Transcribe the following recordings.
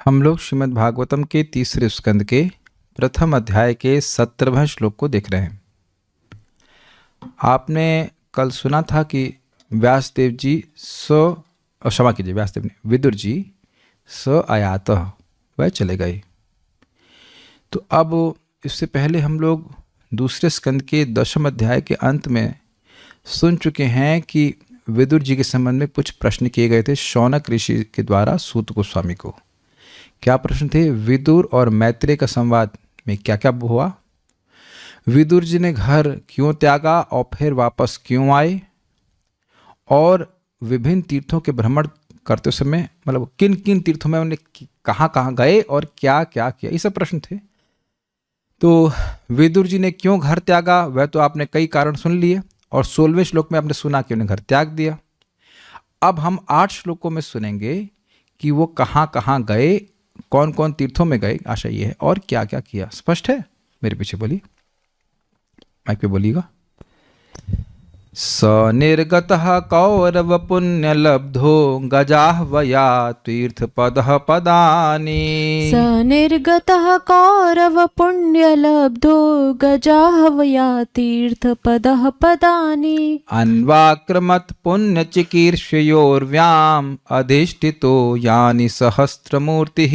हम लोग श्रीमद् भागवतम के तीसरे स्कंद के प्रथम अध्याय के 17वें श्लोक को देख रहे हैं। आपने कल सुना था कि व्यासदेव जी विदुर जी स आयातः वह चले गए। तो अब इससे पहले हम लोग दूसरे स्कंद के 10वें अध्याय के अंत में सुन चुके हैं कि विदुर जी के संबंध में कुछ प्रश्न किए गए थे शौनक ऋषि के द्वारा सूत गोस्वामी को। क्या प्रश्न थे? विदुर और मैत्रेय का संवाद में क्या क्या हुआ, विदुर जी ने घर क्यों त्यागा और फिर वापस क्यों आए, और विभिन्न तीर्थों के भ्रमण करते समय मतलब किन किन तीर्थों में उन्हें कहाँ कहाँ गए और क्या क्या किया, ये सब प्रश्न थे। तो विदुर जी ने क्यों घर त्यागा वह तो आपने कई कारण सुन लिए, और 16वें श्लोक में आपने सुना कि उन्हें घर त्याग दिया। अब हम 8 श्लोकों में सुनेंगे कि वो कहाँ कहाँ गए, कौन कौन तीर्थों में गए, आशा ये है, और क्या क्या किया। स्पष्ट है? मेरे पीछे बोलिए, माइक पे बोलिएगा। स निर्गतः कौरव पुण्य लब्धो गजाह्वया तीर्थ पदः पदानि। स निर्गतः कौरव पुण्य लब्धो गजाह्वया तीर्थ पदः पदानि। अन्वाक्रमत् पुण्य चिकीर्षयोर्व्याम् अधिष्ठितो यानि सहस्रमूर्तिः।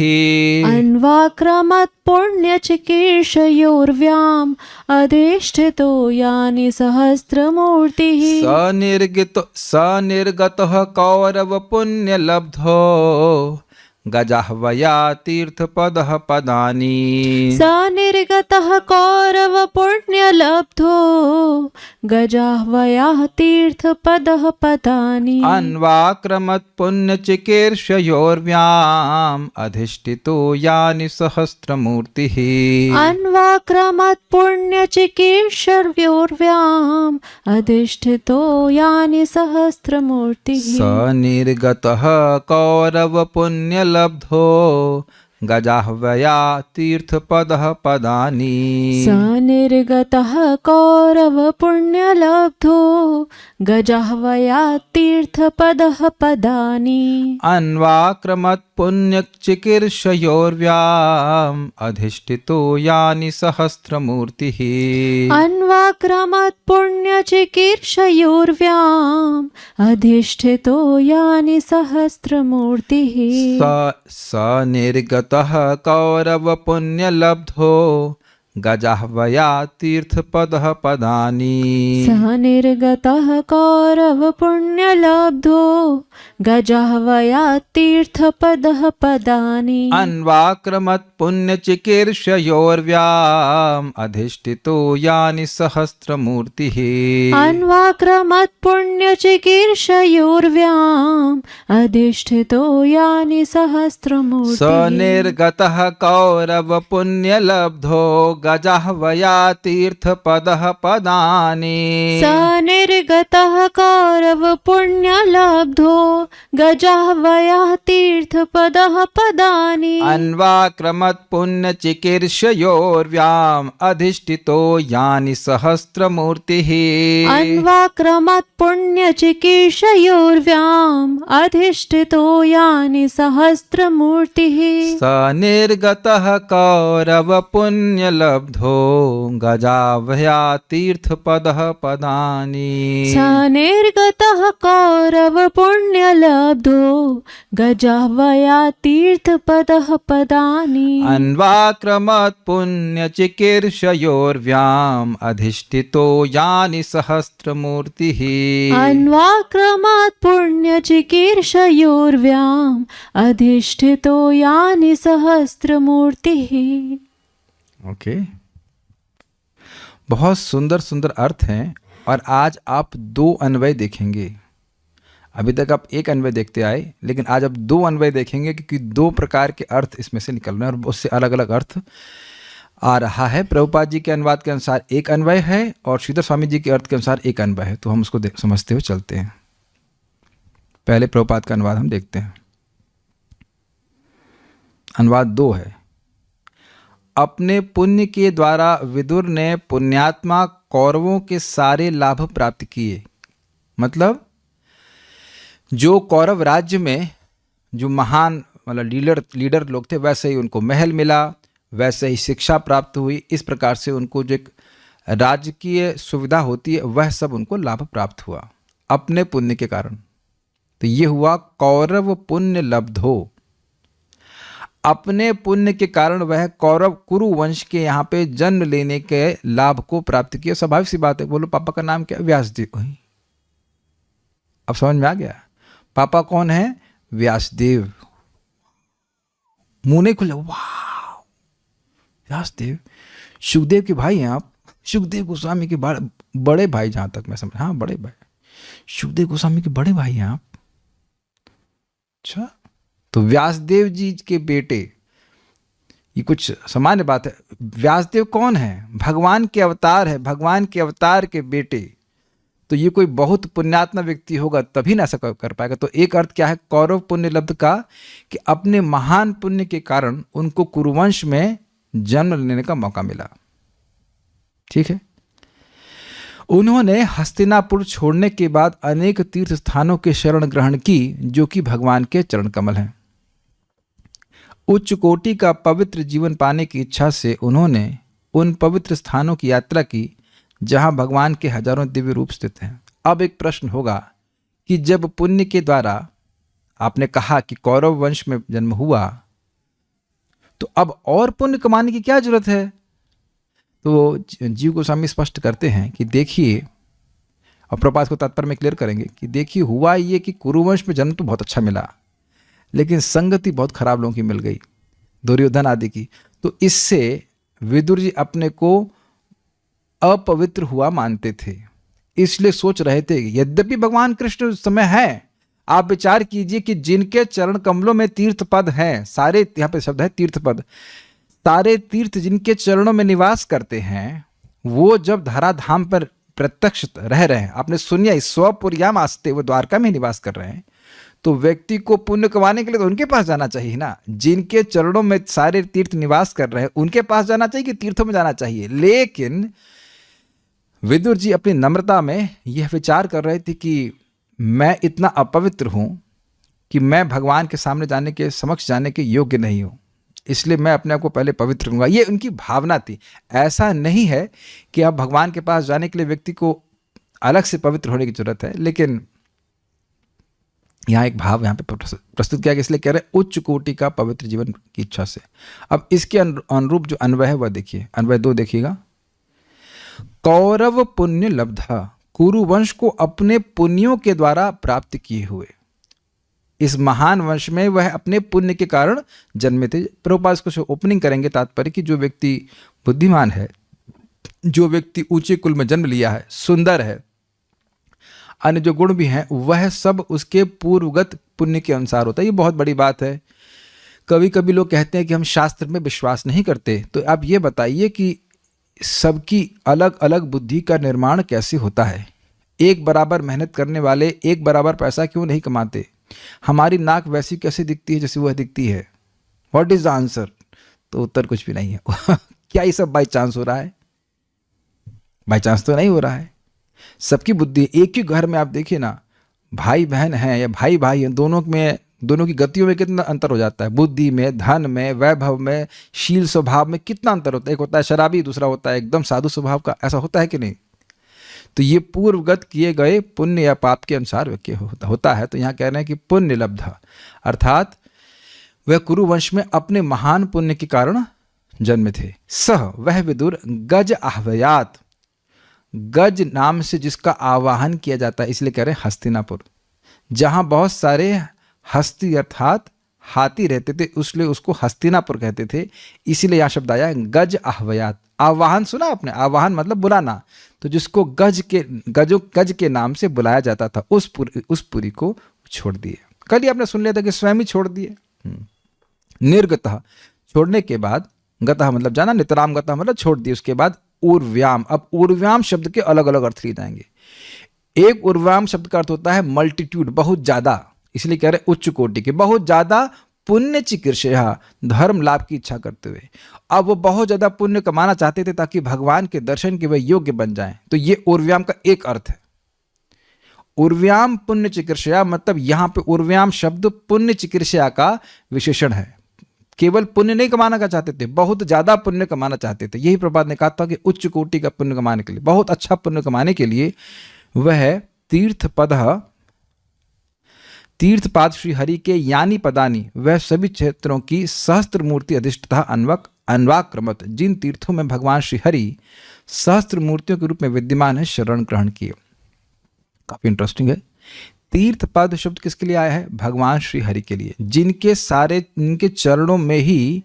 अन्वाक्रमत् पुण्य चिकीर्षयोर्व्याम् अधिष्ठितो यानि सहस्रमूर्तिः। स निर्गतः कौरव पुण्य लब्धो गजाह्वया तीर्थ पदः पदानि। स निर्गतः कौरव पुण्य लब्धो गजाह्वया तीर्थ पदः पदानि। अन्वाक्रमत् पुण्य चिकीर्षयोर्व्याम् अधिष्ठितो यानि सहस्रमूर्तिः। अन्वाक्रमत् पुण्य चिकीर्षयोर्व्याम् अधिष्ठितो यानि सहस्रमूर्तिः। स निर्गतः कौरव पुण्य लब्धो गजाह्वया तीर्थ पदः पदानि। स निर्गतः कौरव पुण्य लब्धो गजाह्वया तीर्थ पदः पदानि। अन्वाक्रमत् पुण्य चिकीर्षयोर्व्याम् अधिष्ठितो यानि सहस्रमूर्तिः। अन्वाक्रमत् पुण्य चिकीर्षयोर्व्याम् अधिष्ठितो यानि सहस्रमूर्तिः। स निर्गतः कौरव पुण्य लब्धो गजाह्वया तीर्थ पदः पदानि। स निर्गतः कौरव पुण्य लब्धो गजाह्वया तीर्थ पदः पदानि। अन्वाक्रमत् पुण्य चिकीर्षयोर्व्याम् अधिष्ठितो यानि सहस्रमूर्तिः। अन्वाक्रमत् पुण्य चिकीर्षयोर्व्याम् अधिष्ठितो यानि सहस्रमूर्तिः। स निर्गतः कौरव पुण्य लब्धो गजाह्वया तीर्थ पदः पदानि। स निर्गतः कौरव पुण्य लब्धो गजाह्वया तीर्थ पदः पदानि। अन्वाक्रमत् पुण्य चिकीर्षयोर्व्याम् अधिष्ठितो यानि सहस्रमूर्तिः। अन्वाक्रमत् पुण्य चिकीर्षयोर्व्याम् अधिष्ठितो यानि सहस्रमूर्तिः। स निर्गतः कौरव पुण्य लब्धो गजाह्वया तीर्थ पदः पदानि। स निर्गतः कौरव पुण्य लब्धो गजाह्वया तीर्थ पदः पदानि। अन्वाक्रमत् पुण्य चिकीर्षयोर्व्याम् अधिष्ठितो यानि सहस्रमूर्तिः। अन्वाक्रमत् पुण्य चिकीर्षयोर्व्याम् अधिष्ठितो यानि सहस्रमूर्तिः। ओके, बहुत सुंदर सुंदर अर्थ हैं, और आज आप 2 अन्वय देखेंगे। अभी तक आप एक अन्वय देखते आए, लेकिन आज आप 2 अन्वय देखेंगे, क्योंकि 2 प्रकार के अर्थ इसमें से निकल रहे हैं और उससे अलग अलग अर्थ आ रहा है। प्रभुपाद जी के अनुवाद के अनुसार एक अन्वय है और श्रीधर स्वामी जी के अर्थ के अनुसार एक अन्वय है, तो हम उसको समझते हुए चलते हैं। पहले प्रभुपाद का अनुवाद हम देखते हैं। अनुवाद 2 है। अपने पुण्य के द्वारा विदुर ने पुण्यात्मा कौरवों के सारे लाभ प्राप्त किए। मतलब जो कौरव राज्य में जो महान मतलब लीडर लोग थे, वैसे ही उनको महल मिला, वैसे ही शिक्षा प्राप्त हुई। इस प्रकार से उनको जो एक राजकीय सुविधा होती है वह सब उनको लाभ प्राप्त हुआ अपने पुण्य के कारण। तो ये हुआ कौरव पुण्य लब्धो। अपने पुण्य के कारण वह कौरव कुरु वंश के यहाँ पे जन्म लेने के लाभ को प्राप्त किया। स्वाभाविक सी बात है। बोलो पापा का नाम क्या? व्यासदेव। अब समझ में आ गया पापा कौन है? व्यासदेव। मुंह नहीं खुला, वाह व्यासदेव, सुखदेव के भाई हैं आप, सुखदेव गोस्वामी के बड़े भाई, जहां तक मैं समझ, हाँ बड़े भाई, सुखदेव गोस्वामी के बड़े भाई हैं आप। अच्छा, तो व्यासदेव जी के बेटे, ये कुछ सामान्य बात है। व्यासदेव कौन है? भगवान के अवतार है, भगवान के अवतार के बेटे। तो ये कोई बहुत पुण्यात्मा व्यक्ति होगा तभी ना ऐसा कर पाएगा। तो एक अर्थ क्या है कौरव पुण्य लब्ध का, कि अपने महान पुण्य के कारण उनको कुरुवंश में जन्म लेने का मौका मिला। ठीक है। उन्होंने हस्तिनापुर छोड़ने के बाद अनेक तीर्थ स्थानों के शरण ग्रहण की, जो कि भगवान के चरण कमल हैं। उच्च कोटि का पवित्र जीवन पाने की इच्छा से उन्होंने उन पवित्र स्थानों की यात्रा की जहां भगवान के हजारों दिव्य रूप स्थित हैं। अब एक प्रश्न होगा कि जब पुण्य के द्वारा आपने कहा कि कौरव वंश में जन्म हुआ, तो अब और पुण्य कमाने की क्या जरूरत है? तो जीव गोस्वामी स्पष्ट करते हैं कि देखिए, और प्रपात को तात्पर्य में क्लियर करेंगे कि देखिए हुआ ये कि कुरुवंश में जन्म तो बहुत अच्छा मिला, लेकिन संगति बहुत खराब लोगों की मिल गई, दुर्योधन आदि की। तो इससे विदुर जी अपने को अपवित्र हुआ मानते थे। इसलिए सोच रहे थे, यद्यपि भगवान कृष्ण उस समय है, आप विचार कीजिए कि जिनके चरण कमलों में तीर्थ पद हैं, सारे, यहाँ पे शब्द है तीर्थ पद, सारे तीर्थ जिनके चरणों में निवास करते हैं, वो जब धराधाम पर प्रत्यक्ष रह रहे हैं, आपने सुनिया स्वपुर्याम आस्ते, वो द्वारका में निवास कर रहे हैं, तो व्यक्ति को पुण्य कमाने के लिए तो उनके पास जाना चाहिए ना। जिनके चरणों में सारे तीर्थ निवास कर रहे हैं उनके पास जाना चाहिए कि तीर्थों में जाना चाहिए। लेकिन विदुर जी अपनी नम्रता में यह विचार कर रहे थे कि मैं इतना अपवित्र हूं कि मैं भगवान के सामने जाने के, समक्ष जाने के योग्य नहीं हूं, इसलिए मैं अपने आप को पहले पवित्र करूंगा। ये उनकी भावना थी। ऐसा नहीं है कि अब भगवान के पास जाने के लिए व्यक्ति को अलग से पवित्र होने की जरूरत है, लेकिन यहाँ एक भाव यहाँ पे प्रस्तुत किया गया, इसलिए कह रहे उच्च कोटि का पवित्र जीवन की इच्छा से। अब इसके अनुरूप जो अन्वय है वह देखिए, अन्वय 2 देखिएगा। कौरव पुण्य लब्धा, कुरुवंश को अपने पुण्यों के द्वारा प्राप्त किए हुए। इस महान वंश में वह अपने पुण्य के कारण जन्मे थे। प्रभुपाद इसको ओपनिंग करेंगे तात्पर्य कि जो व्यक्ति बुद्धिमान है, जो व्यक्ति ऊंचे कुल में जन्म लिया है, सुंदर है, अन्य जो गुण भी हैं, वह सब उसके पूर्वगत पुण्य के अनुसार होता है। ये बहुत बड़ी बात है। कभी कभी लोग कहते हैं कि हम शास्त्र में विश्वास नहीं करते, तो आप ये बताइए कि सबकी अलग अलग बुद्धि का निर्माण कैसे होता है? एक बराबर मेहनत करने वाले एक बराबर पैसा क्यों नहीं कमाते? हमारी नाक वैसी कैसे दिखती है जैसे वह दिखती है? What is the answer? तो उत्तर कुछ भी नहीं है। क्या ये सब बाई चांस हो रहा है? बाई चांस तो नहीं हो रहा है। सबकी बुद्धि, एक ही घर में आप देखिए ना, भाई बहन हैं या भाई भाई हैं, दोनों की गतियों में कितना अंतर हो जाता है, बुद्धि में, धन में, वैभव में, शील स्वभाव में कितना अंतर होता है। एक होता है शराबी, दूसरा होता है एकदम साधु स्वभाव का। ऐसा होता है कि नहीं? तो ये पूर्वगत किए गए पुण्य या पाप के अनुसार होता है। तो यहाँ कह रहे हैं कि पुण्य लब्धा, अर्थात वह कुरुवंश में अपने महान पुण्य के कारण जन्मे थे। सह, वह विदुर गज आह्वयात, गज नाम से जिसका आवाहन किया जाता है, इसलिए कह रहे हैं हस्तिनापुर, जहां बहुत सारे हस्ती अर्थात हाथी रहते थे, इसलिए उसको हस्तिनापुर कहते थे। इसीलिए यह शब्द आया गज आह्वयात। आवाहन सुना आपने? आवाहन मतलब बुलाना। तो जिसको गज के नाम से बुलाया जाता था, उस पुरी को छोड़ दिए। कल ही आपने सुन लिया था कि स्वयं ही छोड़ दिए। निर्गतः, छोड़ने के बाद, गतः मतलब जाना, नितराम गतः मतलब छोड़ दिए। उसके बाद उर्व्याम। अब उर्व्याम शब्द के अलग अलग अर्थ लिए जाएंगे। एक उर्व्याम शब्द का अर्थ होता है मल्टीट्यूड, बहुत ज्यादा, इसलिए कह रहे उच्च कोटि के, बहुत ज्यादा पुण्य चिकीर्षया, धर्म लाभ की इच्छा करते हुए। अब वो बहुत ज्यादा पुण्य कमाना चाहते थे ताकि भगवान के दर्शन के वे योग्य बन जाएं। तो ये उर्व्याम का एक अर्थ है। उर्व्याम पुण्य चिकित्सा, मतलब यहाँ पे उर्व्याम शब्द पुण्य चिकित्सा का विशेषण है। केवल पुण्य नहीं कमाना का चाहते थे, बहुत ज्यादा पुण्य कमाना चाहते थे। यही प्रभुपाद ने कहा था कि उच्च कोटि का पुण्य कमाने के लिए, बहुत अच्छा पुण्य कमाने के लिए वह तीर्थपाद श्री हरि के यानी पदानी, वह सभी क्षेत्रों की सहस्त्र मूर्ति अधिष्ठ तथा अन्वाक्रमत, जिन तीर्थों में भगवान श्री हरि सहस्त्र मूर्तियों के रूप में विद्यमान है, शरण ग्रहण किए। काफी इंटरेस्टिंग है। तीर्थपद शब्द किसके लिए आया है? भगवान श्री हरि के लिए, इनके चरणों में ही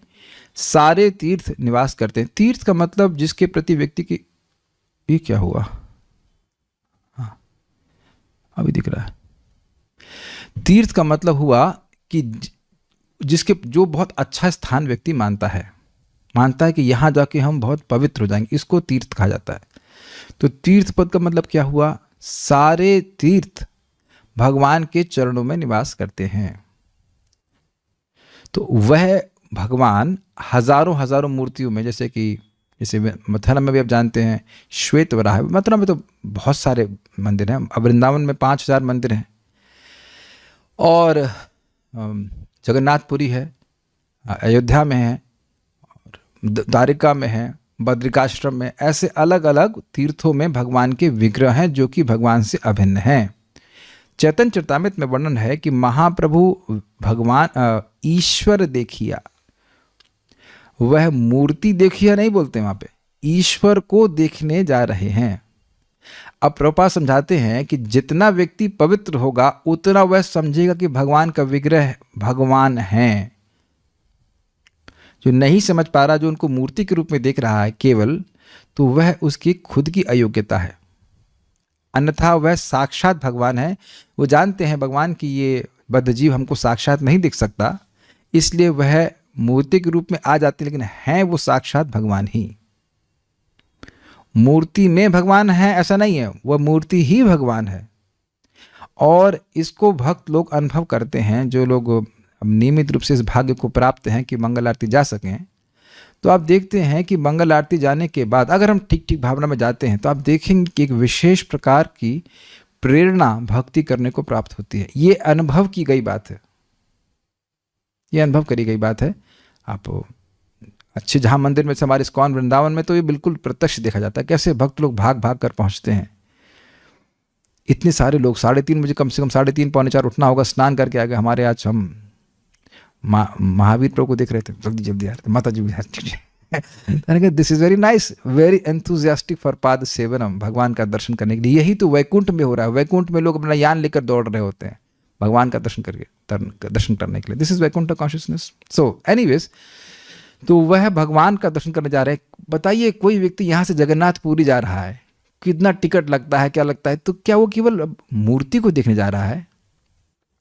सारे तीर्थ निवास करते हैं। तीर्थ का मतलब जिसके प्रति व्यक्ति की, ये क्या हुआ, हाँ अभी दिख रहा है। तीर्थ का मतलब हुआ कि जिसके, जो बहुत अच्छा स्थान व्यक्ति मानता है कि यहां जाके हम बहुत पवित्र हो जाएंगे, इसको तीर्थ कहा जाता है। तो तीर्थ पद का मतलब क्या हुआ? सारे तीर्थ भगवान के चरणों में निवास करते हैं। तो वह भगवान हजारों मूर्तियों में, जैसे मथुरा में भी आप जानते हैं श्वेत वराह है। मथुरा में तो बहुत सारे मंदिर हैं, अब वृंदावन में 5000 मंदिर हैं, और जगन्नाथपुरी है, अयोध्या में है, द्वारिका में है, बद्रिकाश्रम में, ऐसे अलग अलग तीर्थों में भगवान के विग्रह हैं जो कि भगवान से अभिन्न हैं। चैतन्य चरितामृत में वर्णन है कि महाप्रभु भगवान ईश्वर देखिया, वह मूर्ति देखिया नहीं बोलते वहां पे, ईश्वर को देखने जा रहे हैं। अब प्रभुपाद समझाते हैं कि जितना व्यक्ति पवित्र होगा उतना वह समझेगा कि भगवान का विग्रह भगवान है। जो नहीं समझ पा रहा, जो उनको मूर्ति के रूप में देख रहा है केवल, तो वह उसकी खुद की अयोग्यता है, अन्यथा वह साक्षात भगवान है। वो जानते हैं भगवान की ये बद्ध जीव हमको साक्षात नहीं दिख सकता, इसलिए वह मूर्ति के रूप में आ जाते, लेकिन हैं वो साक्षात भगवान ही। मूर्ति में भगवान है ऐसा नहीं है, वह मूर्ति ही भगवान है। और इसको भक्त लोग अनुभव करते हैं, जो लोग नियमित रूप से इस भाग्य को प्राप्त हैं कि मंगल आरती जा सकें। तो आप देखते हैं कि मंगल आरती जाने के बाद अगर हम ठीक भावना में जाते हैं तो आप देखेंगे कि एक विशेष प्रकार की प्रेरणा भक्ति करने को प्राप्त होती है। ये अनुभव की गई बात है, ये अनुभव करी गई बात है। आप अच्छे जहाँ मंदिर में से हमारे इस्कॉन वृंदावन में तो ये बिल्कुल प्रत्यक्ष देखा जाता है, कैसे भक्त लोग भाग कर पहुँचते हैं। इतने सारे लोग, 3:30 बजे कम से कम 3:30 पौने 4 उठना होगा, स्नान करके आ गए। हमारे आज हम महावीर प्रभु को देख रहे थे, जल्दी आ रहे थे, माता जी भी यार। This is very nice, very enthusiastic for पाद सेवनम, भगवान का दर्शन करने के लिए। यही तो वैकुंठ में हो रहा है। वैकुंठ में लोग अपना यान लेकर दौड़ रहे होते हैं भगवान का दर्शन करने के लिए। This is Vaikuntha consciousness. So anyways, तो वह भगवान का दर्शन करने जा रहे हैं। बताइए कोई व्यक्ति यहाँ से जगन्नाथपुरी जा रहा है, कितना टिकट लगता है, क्या लगता है, तो क्या वो केवल मूर्ति को देखने जा रहा है?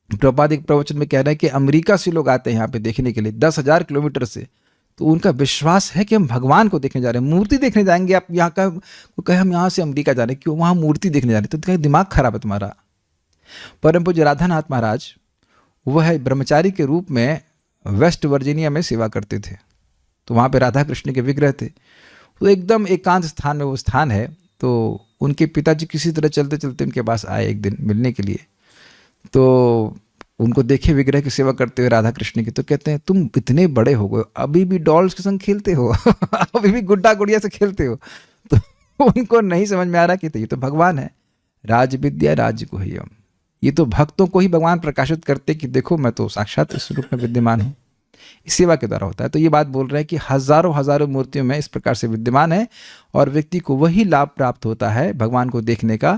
प्रभुपाद एक प्रवचन में कह रहे हैं कि अमेरिका से लोग आते हैं यहाँ पे देखने के लिए 10,000 किलोमीटर से, तो उनका विश्वास है कि हम भगवान को देखने जा रहे हैं, मूर्ति देखने जाएंगे। आप यहाँ का कहे हम यहाँ से अमेरिका जा रहे हैं, क्यों? वहाँ मूर्ति देखने जा रहे हैं, तो दिमाग खराब है तुम्हारा। परम पूज्य राधानाथ महाराज वह ब्रह्मचारी के रूप में वेस्ट वर्जीनिया में सेवा करते थे, तो वहाँ पे राधा कृष्ण के विग्रह थे। तो एकदम एकांत स्थान में वो स्थान है। तो उनके पिताजी किसी तरह चलते चलते उनके पास आए एक दिन मिलने के लिए, तो उनको देखे विग्रह की सेवा करते हुए राधा कृष्ण की, तो कहते हैं तुम इतने बड़े हो गए, अभी भी डॉल्स के संग खेलते हो अभी भी गुड्डा गुड़िया से खेलते हो। तो उनको नहीं समझ में आ रहा कि ये तो भगवान है, राज विद्या राज्य को ही हम, ये तो भक्तों को ही भगवान प्रकाशित करते कि देखो मैं तो साक्षात इस रूप में विद्यमान हूँ। इस सेवा के द्वारा होता है। तो ये बात बोल रहे हैं कि हजारों मूर्तियों में इस प्रकार से विद्यमान है, और व्यक्ति को वही लाभ प्राप्त होता है भगवान को देखने का,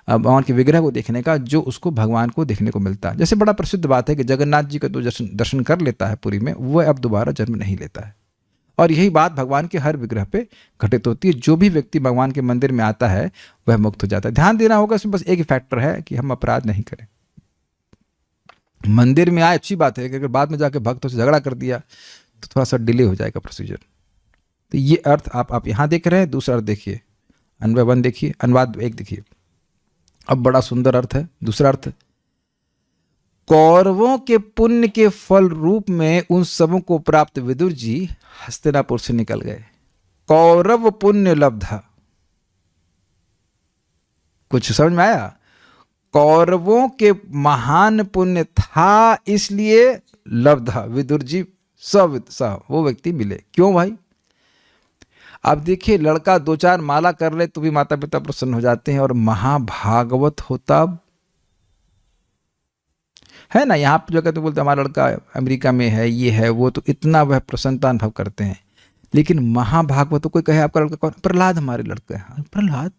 भगवान के विग्रह को देखने का, जो उसको भगवान को देखने को मिलता है। जैसे बड़ा प्रसिद्ध बात है कि जगन्नाथ जी का तो दर्शन कर लेता है पुरी में, वह अब दोबारा जन्म नहीं लेता है। और यही बात भगवान के हर विग्रह पे घटित होती है। जो भी व्यक्ति भगवान के मंदिर में आता है वह मुक्त हो जाता है। ध्यान देना होगा, इसमें बस एक ही फैक्टर है कि हम अपराध नहीं करें। मंदिर में आए अच्छी बात है, कि अगर बाद में जाके भक्तों से झगड़ा कर दिया तो थोड़ा सा डिले हो जाएगा प्रोसीजर। तो ये अर्थ आप यहाँ देख रहे हैं। दूसरा अर्थ देखिए, अन्वय 1 देखिए, अनुवाद 1 देखिए। अब बड़ा सुंदर अर्थ है दूसरा अर्थ, कौरवों के पुण्य के फल रूप में उन सबों को प्राप्त विदुर जी हस्तिनापुर से निकल गए। कौरव पुण्य लब्धा, कुछ समझ में आया? कौरवों के महान पुण्य था इसलिए लब्धा विदुर जी स वो व्यक्ति मिले। क्यों भाई? अब देखिए, लड़का 2-4 माला कर ले तो भी माता पिता प्रसन्न हो जाते हैं, और महाभागवत होता है ना। यहाँ पर जो कहते बोलते हमारा लड़का अमेरिका में है, ये है वो, तो इतना वह प्रसन्नता अनुभव करते हैं। लेकिन महाभागवत तो कोई कहे आपका लड़का कौन? प्रहलाद हमारे लड़के हैं। प्रहलाद,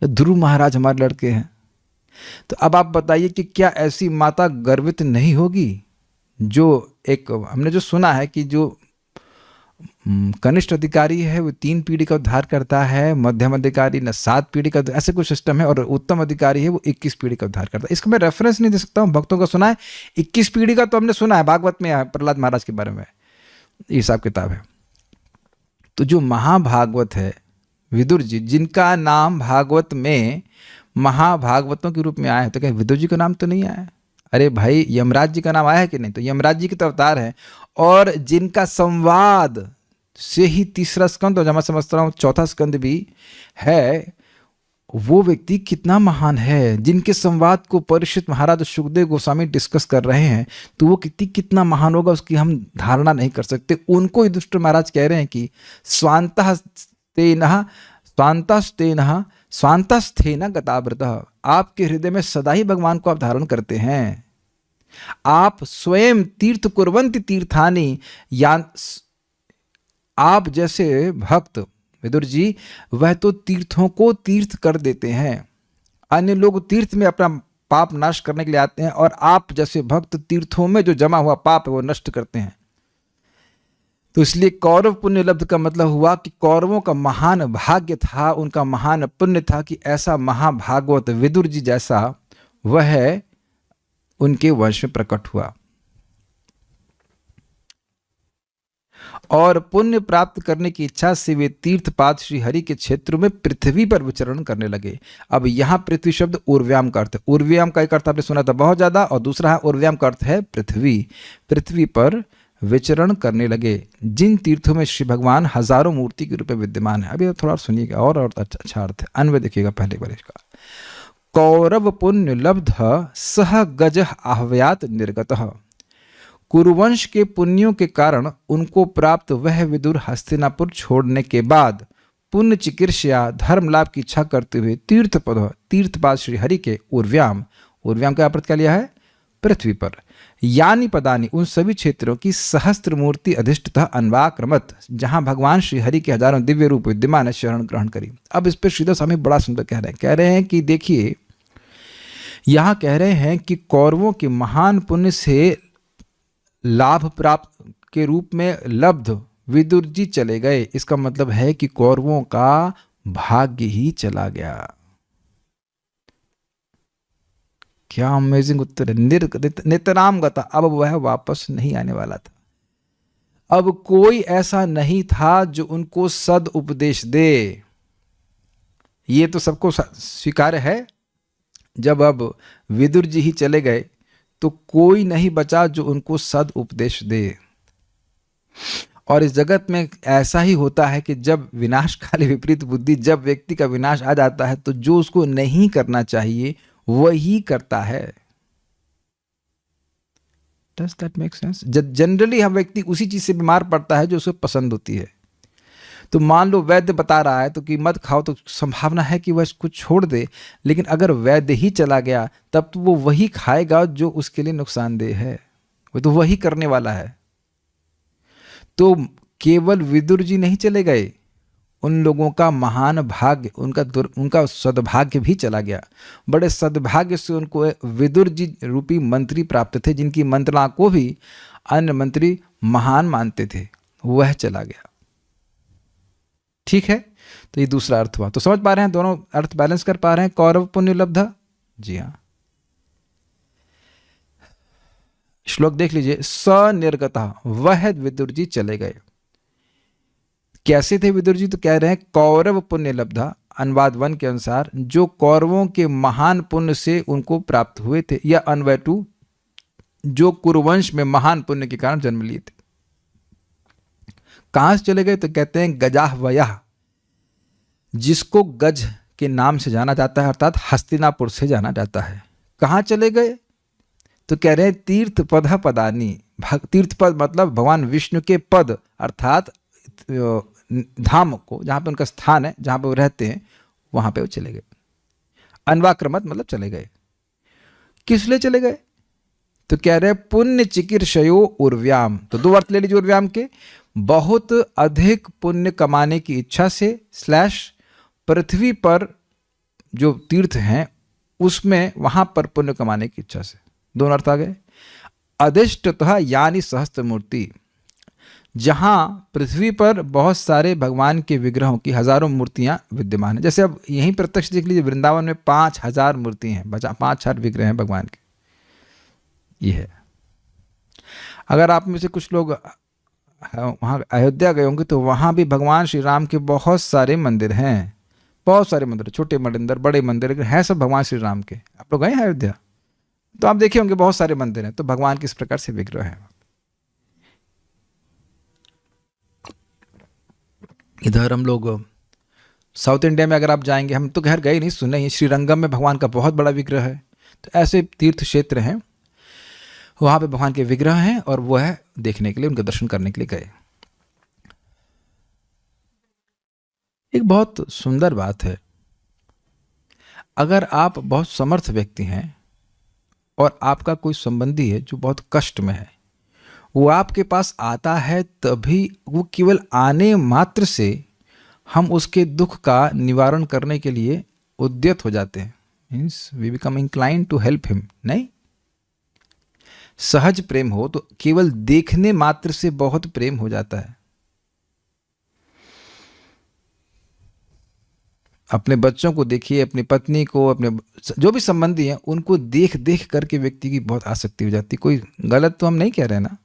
ध्रुव महाराज हमारे लड़के हैं। तो अब आप बताइए कि क्या ऐसी माता गर्वित नहीं होगी? जो एक हमने जो सुना है कि जो कनिष्ठ अधिकारी है वो 3 पीढ़ी का उद्धार करता है, मध्यम अधिकारी न 7 पीढ़ी का, ऐसे कुछ सिस्टम है, और उत्तम अधिकारी है वो 21 पीढ़ी का उद्धार करता है। इसका मैं रेफरेंस नहीं दे सकता हूँ, भक्तों का सुना है। 21 पीढ़ी का तो हमने सुना है, भागवत में प्रहलाद महाराज के बारे में हिसाब किताब है। तो जो महाभागवत है विदुर जी, जिनका नाम भागवत में महाभागवतों के रूप में आया है, तो क्या विदुर जी का नाम तो नहीं आया? अरे भाई, यमराज जी का नाम आया है कि नहीं? तो यमराज जी के तो अवतार हैं, और जिनका संवाद से ही 3रा स्कंद, और जब समझता हूँ 4था स्कंद भी है, वो व्यक्ति कितना महान है। जिनके संवाद को परीक्षित महाराज सुखदेव गोस्वामी डिस्कस कर रहे हैं, तो वो कितना महान होगा उसकी हम धारणा नहीं कर सकते। उनको युधिष्ठिर महाराज कह रहे हैं कि स्वांतस्थेन गताव्रतः, आपके हृदय में सदा ही भगवान को आप धारण करते हैं। आप स्वयं तीर्थ कुर्वन्ति तीर्थानि, आप जैसे भक्त विदुर जी, वह तो तीर्थों को तीर्थ कर देते हैं। अन्य लोग तीर्थ में अपना पाप नाश करने के लिए आते हैं, और आप जैसे भक्त तीर्थों में जो जमा हुआ पाप है वो नष्ट करते हैं। तो इसलिए कौरव पुण्य लब्ध का मतलब हुआ कि कौरवों का महान भाग्य था, उनका महान पुण्य था कि ऐसा महाभागवत विदुर जी जैसा वह उनके वंश में प्रकट हुआ। और पुण्य प्राप्त करने की इच्छा से वे तीर्थपाद श्री हरि के क्षेत्र में पृथ्वी पर विचरण करने लगे। अब यहाँ पृथ्वी शब्द उर्व्याम का अर्थ है। उर्व्याम का एक अर्थ आपने सुना था बहुत ज्यादा, और दूसरा है उर्व्याम का अर्थ है पृथ्वी। पृथ्वी पर विचरण करने लगे, जिन तीर्थों में श्री भगवान हजारों मूर्ति के रूप में विद्यमान है। अभी थोड़ा सुनिएगा, और अच्छा अर्थ है। अन्वय देखिएगा पहले बार इसका। कौरव पुण्य लब्ध सह गज आह्वयात निर्गतः, कुरुवंश के पुण्यों के कारण उनको प्राप्त वह विदुर हस्तिनापुर छोड़ने के बाद पुण्य चिकित्सा धर्म लाभ की इच्छा करते हुए तीर्थपाद श्री हरि के उर्व्याम का अर्थ क्या लिया है? पृथ्वी पर। यानी पदानी, उन सभी क्षेत्रों की सहस्त्र मूर्ति अधिष्ठतः अन्वाक्रमत, जहां भगवान श्री हरि के हजारों दिव्य रूप विद्यमान है, शरण ग्रहण करी। अब इस पर श्रीधर स्वामी बड़ा सुंदर कह रहे हैं कि देखिए, यहां कह रहे हैं कि कौरवों के महान पुण्य से लाभ प्राप्त के रूप में लब्ध विदुर जी चले गए। इसका मतलब है कि कौरवों का भाग्य ही चला गया। क्या अमेजिंग उत्तर है। नितराम गता, अब वह वापस नहीं आने वाला था। अब कोई ऐसा नहीं था जो उनको सद उपदेश दे। ये तो सबको स्वीकार्य है। जब अब विदुर जी ही चले गए तो कोई नहीं बचा जो उनको सद उपदेश दे। और इस जगत में ऐसा ही होता है कि जब विनाशकाली विपरीत बुद्धि, जब व्यक्ति का विनाश आ जाता है, तो जो उसको नहीं करना चाहिए वही करता है। Does that make sense? Generally हम व्यक्ति उसी चीज से बीमार पड़ता है जो उसे पसंद होती है। तो मान लो वैद्य बता रहा है तो कि मत खाओ, तो संभावना है कि वह कुछ छोड़ दे। लेकिन अगर वैद्य ही चला गया तब तो वो वही खाएगा जो उसके लिए नुकसानदेह है, वो तो वही करने वाला है। तो केवल विदुर जी नहीं चले गए, उन लोगों का महान भाग्य, उनका सद्भाग्य भी चला गया। बड़े सद्भाग्य से उनको विदुर जी रूपी मंत्री प्राप्त थे, जिनकी मंत्रणा को भी अन्य मंत्री महान मानते थे, वह चला गया। ठीक है, तो ये दूसरा अर्थ हुआ। तो समझ पा रहे हैं, दोनों अर्थ बैलेंस कर पा रहे हैं। कौरव पुण्य लब्ध, जी हाँ। श्लोक देख लीजिए। सनिर्गता, वह विदुर जी चले गए। कैसे थे विदुर जी? तो कह रहे हैं कौरव पुण्य लब्धा, अनुवाद 1 के अनुसार, जो कौरवों के महान पुण्य से उनको प्राप्त हुए थे, या अन्वय 2, जो कुरुवंश में महान पुण्य के कारण जन्म लिए थे। कहां से चले गए? तो कहते हैं गजाह्वयः, जिसको गज के नाम से जाना जाता है, अर्थात हस्तिनापुर से जाना जाता है। कहाँ चले गए? तो कह रहे हैं तीर्थ पद पदानी। तीर्थ पद मतलब भगवान विष्णु के पद अर्थात धाम को, जहाँ पे उनका स्थान है, जहाँ पे वो रहते हैं, वहाँ पे वो चले गए। अन्वाक्रमत मतलब चले गए। किस लिए चले गए? तो कह रहे पुण्य चिकीर्षयो उर्व्याम। तो दो अर्थ ले लीजिए उर्व्याम के, बहुत अधिक पुण्य कमाने की इच्छा से स्लैश पृथ्वी पर जो तीर्थ हैं उसमें वहां पर पुण्य कमाने की इच्छा से। दोनों अर्थ आ गए। अधिष्ठतः यानी सहस्त्र मूर्ति, जहां पृथ्वी पर बहुत सारे भगवान के विग्रहों की हजारों मूर्तियां विद्यमान हैं। जैसे अब यहीं प्रत्यक्ष देख लीजिए, वृंदावन में 5000 मूर्ति हैं, 5000 विग्रह हैं भगवान के। ये है। अगर आप में से कुछ लोग वहाँ अयोध्या गए होंगे तो वहाँ भी भगवान श्री राम के बहुत सारे मंदिर हैं, बहुत सारे मंदिर, छोटे मंदिर, बड़े मंदिर हैं, सब भगवान श्री राम के। आप लोग गए हैं अयोध्या तो आप देखे होंगे बहुत सारे मंदिर हैं, तो भगवान किस प्रकार से विग्रह है। इधर हम लोग साउथ इंडिया में अगर आप जाएंगे, हम तो घर गए नहीं, सुने ही, श्रीरंगम में भगवान का बहुत बड़ा विग्रह है। तो ऐसे तीर्थ क्षेत्र हैं, वहाँ पे भगवान के विग्रह हैं और वो है देखने के लिए, उनके दर्शन करने के लिए गए। एक बहुत सुंदर बात है, अगर आप बहुत समर्थ व्यक्ति हैं और आपका कोई संबंधी है जो बहुत कष्ट में है, वो आपके पास आता है, तभी वो केवल आने मात्र से हम उसके दुख का निवारण करने के लिए उद्यत हो जाते हैं। Means we become inclined to help him. नहीं, सहज प्रेम हो तो केवल देखने मात्र से बहुत प्रेम हो जाता है। अपने बच्चों को देखिए, अपनी पत्नी को, अपने जो भी संबंधी हैं, उनको देख देख करके व्यक्ति की बहुत आसक्ति हो जाती। कोई गलत तो हम नहीं कह रहे ना।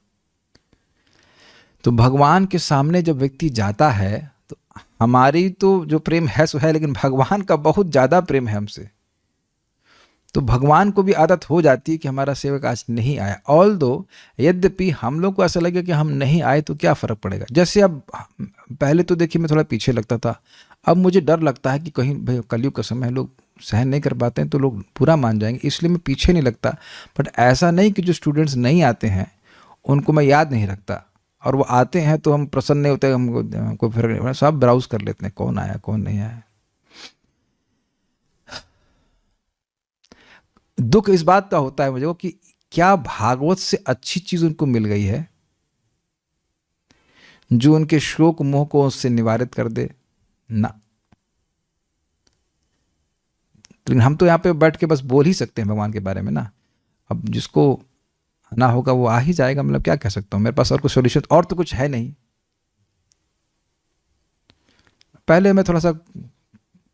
तो भगवान के सामने जब व्यक्ति जाता है तो हमारी तो जो प्रेम है सो है, लेकिन भगवान का बहुत ज़्यादा प्रेम है हमसे। तो भगवान को भी आदत हो जाती है कि हमारा सेवक आज नहीं आया। ऑल दो यद्यपि हम लोग को ऐसा लगे कि हम नहीं आए तो क्या फ़र्क पड़ेगा। जैसे अब पहले तो देखिए मैं थोड़ा पीछे लगता था, अब मुझे डर लगता है कि कहीं भाई कलयुग का समय लोग सहन नहीं कर पाते हैं तो लोग बुरा मान जाएंगे, इसलिए मैं पीछे नहीं लगता। बट ऐसा नहीं कि जो स्टूडेंट्स नहीं आते हैं उनको मैं याद नहीं रखता, और वो आते हैं तो हम प्रसन्न नहीं होते, हमको फर्क नहीं पड़ता, सब ब्राउज कर लेते हैं कौन आया कौन नहीं आया। दुख इस बात का होता है मुझे कि क्या भागवत से अच्छी चीज उनको मिल गई है जो उनके शोक मोह को उससे निवारित कर दे ना। लेकिन हम तो यहाँ पे बैठ के बस बोल ही सकते हैं भगवान के बारे में ना। अब जिसको ना होगा वो आ ही जाएगा, मतलब क्या कह सकता हूँ, मेरे पास और कुछ सोल्यूशन और तो कुछ है नहीं। पहले मैं थोड़ा सा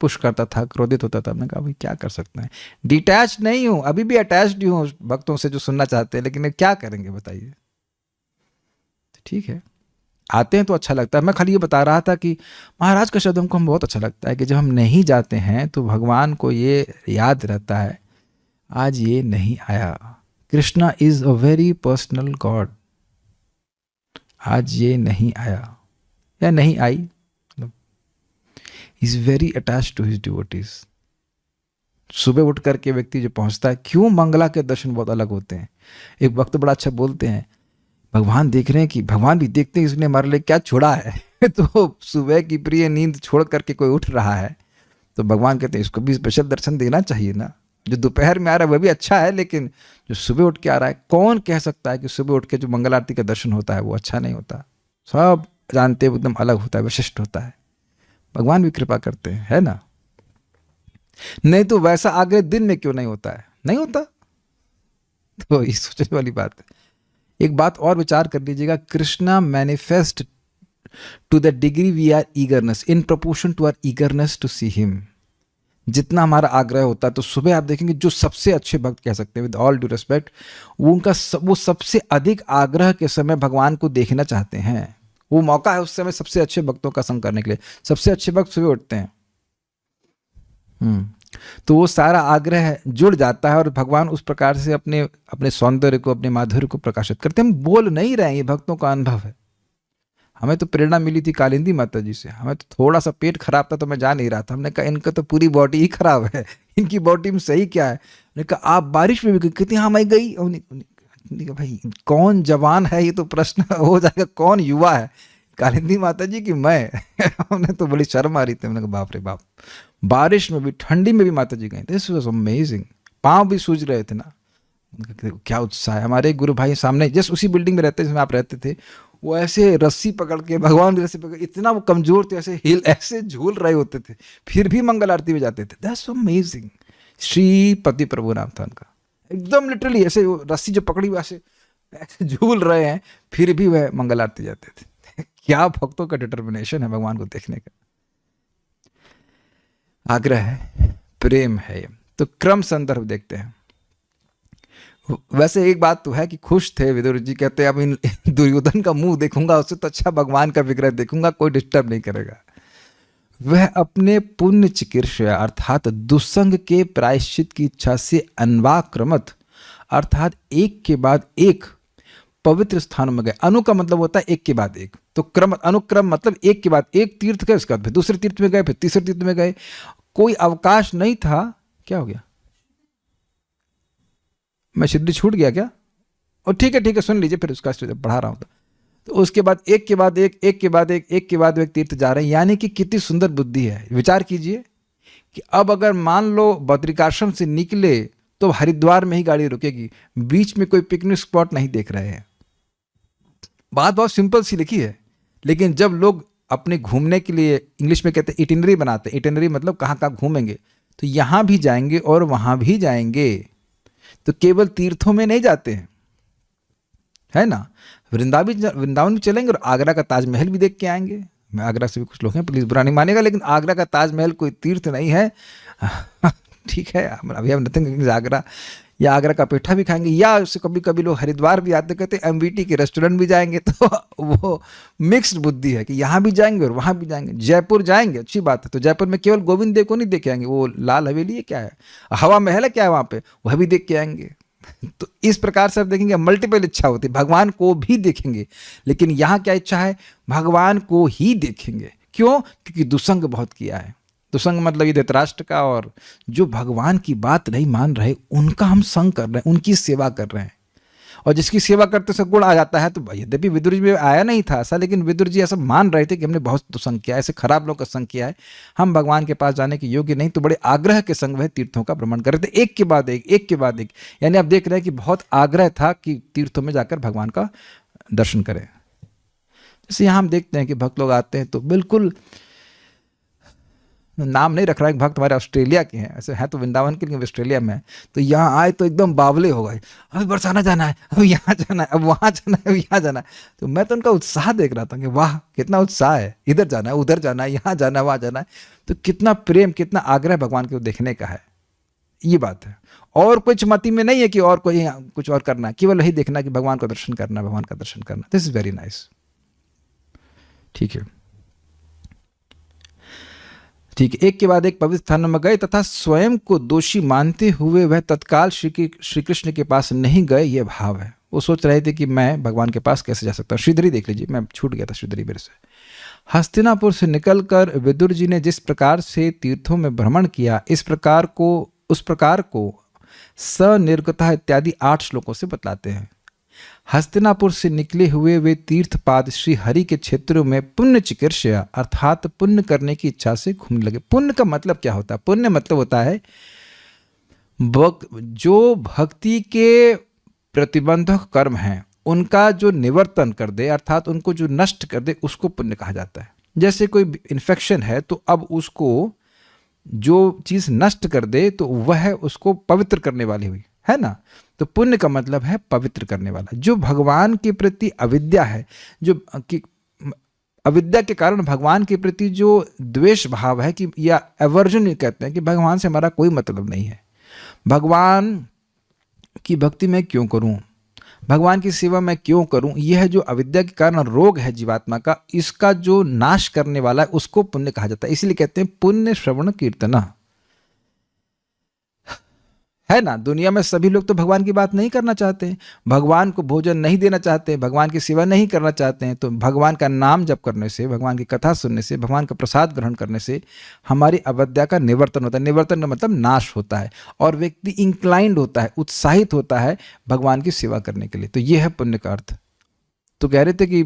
पुश करता था, क्रोधित होता था, मैंने कहा भाई क्या कर सकते हैं, डिटैच नहीं हूं, अभी भी अटैच्ड हूं भक्तों से जो सुनना चाहते हैं, लेकिन क्या करेंगे बताइए। ठीक है, आते हैं तो अच्छा लगता है। मैं खाली ये बता रहा था कि महाराज का शब्द हमको बहुत अच्छा लगता है कि जब हम नहीं जाते हैं तो भगवान को ये याद रहता है आज ये नहीं आया। Krishna is a very personal god. आज ये नहीं आया या नहीं आई, is very attached to his devotees. सुबह उठ करके व्यक्ति जो पहुंचता है, क्यों मंगला के दर्शन बहुत अलग होते हैं। एक वक्त बड़ा अच्छा बोलते हैं, भगवान देख रहे हैं कि भगवान भी देखते हैं इसने हमारे लिए क्या छोड़ा है। तो सुबह की प्रिय नींद छोड़ करके कोई उठ रहा है तो भगवान कहते हैं इसको भी स्पेशल दर्शन देना चाहिए ना। जो दोपहर में आ रहा है वह भी अच्छा है, लेकिन जो सुबह उठ के आ रहा है, कौन कह सकता है कि सुबह उठ के जो मंगल आरती का दर्शन होता है वो अच्छा नहीं होता। सब जानते हैं एकदम अलग होता है, विशिष्ट होता है। भगवान भी कृपा करते हैं, है ना। नहीं तो वैसा आगे दिन में क्यों नहीं होता है, नहीं होता। तो ये सोचने वाली बात है। एक बात और विचार कर लीजिएगा, Krishna manifest to the degree we are eagerness in proportion to our eagerness to see him. जितना हमारा आग्रह होता है, तो सुबह आप देखेंगे जो सबसे अच्छे भक्त कह सकते हैं विद ऑल ड्यू रिस्पेक्ट, वो सबसे अधिक आग्रह के समय भगवान को देखना चाहते हैं। वो मौका है उस समय सबसे अच्छे भक्तों का संग करने के लिए। सबसे अच्छे भक्त सुबह उठते हैं, तो वो सारा आग्रह जुड़ जाता है और भगवान उस प्रकार से अपने सौंदर्य को, अपने माधुर्य को प्रकाशित करते हैं। हम बोल नहीं रहे हैं, ये भक्तों का अनुभव है। हमें तो प्रेरणा मिली थी कालिंदी माता जी से। हमें तो थोड़ा सा पेट खराब था तो मैं जा नहीं रहा था। हमने कहा इनका तो पूरी बॉडी ही खराब है, इनकी बॉडी में सही क्या है। मैंने कहा आप बारिश में भी गई? कहती हाँ मैं गई। हमने कहा भाई कौन जवान है, ये तो प्रश्न हो जाएगा, कौन युवा है, कालिंदी माता जी की मैं। हमने तो बड़ी शर्म आ रही थी। मैंने कहा बाप रे बाप, बारिश में भी ठंडी में भी माता जी गई। This was amazing. पाँव भी सूज रहे थे ना। क्या उत्साह है। हमारे गुरु भाई सामने जस्ट उसी बिल्डिंग में रहते जिसमें आप रहते थे, वो ऐसे रस्सी पकड़ के, भगवान की रस्सी पकड़, इतना वो कमजोर थे, ऐसे हिल ऐसे झूल रहे होते थे, फिर भी मंगल आरती में जाते थे। That's amazing. श्रीपति प्रभु नाम था उनका। एकदम लिटरली ऐसे रस्सी जो पकड़ी हुई ऐसे ऐसे झूल रहे हैं, फिर भी वह मंगल आरती जाते थे। क्या भक्तों का डिटर्मिनेशन है भगवान को देखने का, आग्रह है, प्रेम है। तो क्रम संदर्भ देखते हैं। वैसे एक बात तो है कि खुश थे विदुर जी, कहते हैं अब इन दुर्योधन का मुंह देखूंगा उससे तो अच्छा भगवान का विग्रह देखूंगा, कोई डिस्टर्ब नहीं करेगा। वह अपने पुण्य चिकित्सा अर्थात दुस्संग के प्रायश्चित की इच्छा से अन्वाक्रमत अर्थात एक के बाद एक पवित्र स्थानों में गए। अनु का मतलब होता है एक के बाद एक, तो क्रम अनुक्रम मतलब एक के बाद एक तीर्थ गए, उसके बाद फिर दूसरे तीर्थ में गए, फिर तीसरे तीर्थ में गए, कोई अवकाश नहीं था। क्या हो गया, मैं सिद्धि छूट गया क्या? और ठीक है सुन लीजिए, फिर उसका पढ़ा रहा हूँ। तो उसके बाद एक के बाद एक, एक के बाद एक, एक के बाद एक तीर्थ जा रहे हैं। यानी कि कितनी सुंदर बुद्धि है। विचार कीजिए कि अब अगर मान लो बद्रिकाश्रम से निकले तो हरिद्वार में ही गाड़ी रुकेगी, बीच में कोई पिकनिक स्पॉट नहीं देख रहे हैं। बात बहुत सिंपल सी लिखी है, लेकिन जब लोग अपने घूमने के लिए इंग्लिश में कहते हैं इटिनरी बनाते हैं, इटिनरी मतलब कहाँ कहाँ घूमेंगे, तो यहाँ भी जाएंगे और वहाँ भी जाएंगे, तो केवल तीर्थों में नहीं जाते हैं, है ना। वृंदावन भी चलेंगे और आगरा का ताजमहल भी देख के आएंगे। मैं आगरा से भी कुछ लोग हैं, प्लीज़ बुरा नहीं मानेगा, लेकिन आगरा का ताजमहल कोई तीर्थ नहीं है। ठीक है, अभी हम नथिंग आगरा, या आगरा का पेठा भी खाएंगे, या उससे कभी कभी लोग हरिद्वार भी आते, कहते एमवीटी के रेस्टोरेंट भी जाएंगे। तो वो मिक्स्ड बुद्धि है कि यहाँ भी जाएंगे और वहाँ भी जाएंगे। जयपुर जाएंगे, अच्छी बात है, तो जयपुर में केवल गोविंद देव को नहीं देख के आएंगे, वो लाल हवेली है क्या है, हवा महल है क्या है वहाँ पे, वह भी देख के आएंगे। तो इस प्रकार से आप देखेंगे मल्टीपल इच्छा होती है, भगवान को भी देखेंगे, लेकिन यहाँ क्या इच्छा है, भगवान को ही देखेंगे। क्यों? क्योंकि दुसंग बहुत किया है। दुसंग मतलब ये धृतराष्ट्र का, और जो भगवान की बात नहीं मान रहे उनका हम संग कर रहे हैं, उनकी सेवा कर रहे हैं। और जिसकी सेवा करते से गुण आ जाता है, तो यद्यपि विदुर जी में आया नहीं था ऐसा, लेकिन विदुर जी ऐसा मान रहे थे कि हमने बहुत दुसंग किया है, ऐसे खराब लोग का संग किया है, हम भगवान के पास जाने के योग्य नहीं। तो बड़े आग्रह के संग वह तीर्थों का भ्रमण कर रहे थे, एक के बाद एक, एक के बाद एक। यानी आप देख रहे हैं कि बहुत आग्रह था कि तीर्थों में जाकर भगवान का दर्शन करें। जैसे यहाँ हम देखते हैं कि भक्त लोग आते हैं तो बिल्कुल, नाम नहीं रख रहा है, भक्त हमारे ऑस्ट्रेलिया के हैं, ऐसे हैं तो वृंदावन के, लेकिन ऑस्ट्रेलिया में है, तो यहाँ आए तो एकदम बावले हो गए, अभी बरसाना जाना है, अब यहाँ जाना है, अब वहाँ जाना है, अब यहाँ जाना है। तो मैं तो उनका उत्साह देख रहा था कि वाह कितना उत्साह है, इधर जाना है, उधर जाना है, यहाँ जाना है, वहाँ जाना है। तो कितना प्रेम, कितना आग्रह भगवान को देखने का है, ये बात है। और कुछ मति में नहीं है कि और कोई कुछ और करना है, केवल यही देखना कि भगवान का दर्शन करना, भगवान का दर्शन करना। This is very nice. ठीक है, ठीक है। एक के बाद एक पवित्र स्थानों में गए तथा स्वयं को दोषी मानते हुए वह तत्काल श्री कृष्ण के पास नहीं गए, यह भाव है। वो सोच रहे थे कि मैं भगवान के पास कैसे जा सकता हूँ। श्रीधरी देख लीजिए, मैं छूट गया था श्रीधरी मेरे से। हस्तिनापुर से निकलकर विदुर जी ने जिस प्रकार से तीर्थों में भ्रमण किया, उस प्रकार को सनिर्गतः इत्यादि 8 श्लोकों से बतलाते हैं। हस्तिनापुर से निकले हुए वे तीर्थपाद श्री हरि के क्षेत्रों में पुण्य चिकित्सा अर्थात पुण्य करने की इच्छा से घूमने लगे। पुण्य का मतलब क्या होता है? पुण्य मतलब होता है जो भक्ति के प्रतिबंधक कर्म हैं उनका जो निवर्तन कर दे, अर्थात उनको जो नष्ट कर दे, उसको पुण्य कहा जाता है। जैसे कोई इन्फेक्शन है तो अब उसको जो चीज़ नष्ट कर दे तो वह उसको पवित्र करने वाली हुई, है ना। तो पुण्य का मतलब है पवित्र करने वाला। जो भगवान के प्रति अविद्या है, जो कि अविद्या के कारण भगवान के प्रति जो द्वेष भाव है कि या एवर्जन कहते हैं कि भगवान से हमारा कोई मतलब नहीं है, भगवान की भक्ति मैं क्यों करूं, भगवान की सेवा मैं क्यों करूं, यह जो अविद्या के कारण रोग है जीवात्मा का, इसका जो नाश करने वाला है उसको पुण्य कहा जाता है। इसलिए कहते हैं पुण्य श्रवण कीर्तना, है ना। दुनिया में सभी लोग तो भगवान की बात नहीं करना चाहते हैं, भगवान को भोजन नहीं देना चाहते हैं, भगवान की सेवा नहीं करना चाहते हैं। तो भगवान का नाम जप करने से, भगवान की कथा सुनने से, भगवान का प्रसाद ग्रहण करने से हमारी अविद्या का निवर्तन होता है। निवर्तन का मतलब नाश होता है, और व्यक्ति इंक्लाइंड होता है, उत्साहित होता है भगवान की सेवा करने के लिए। तो ये है पुण्य का अर्थ। तो कह रहे थे कि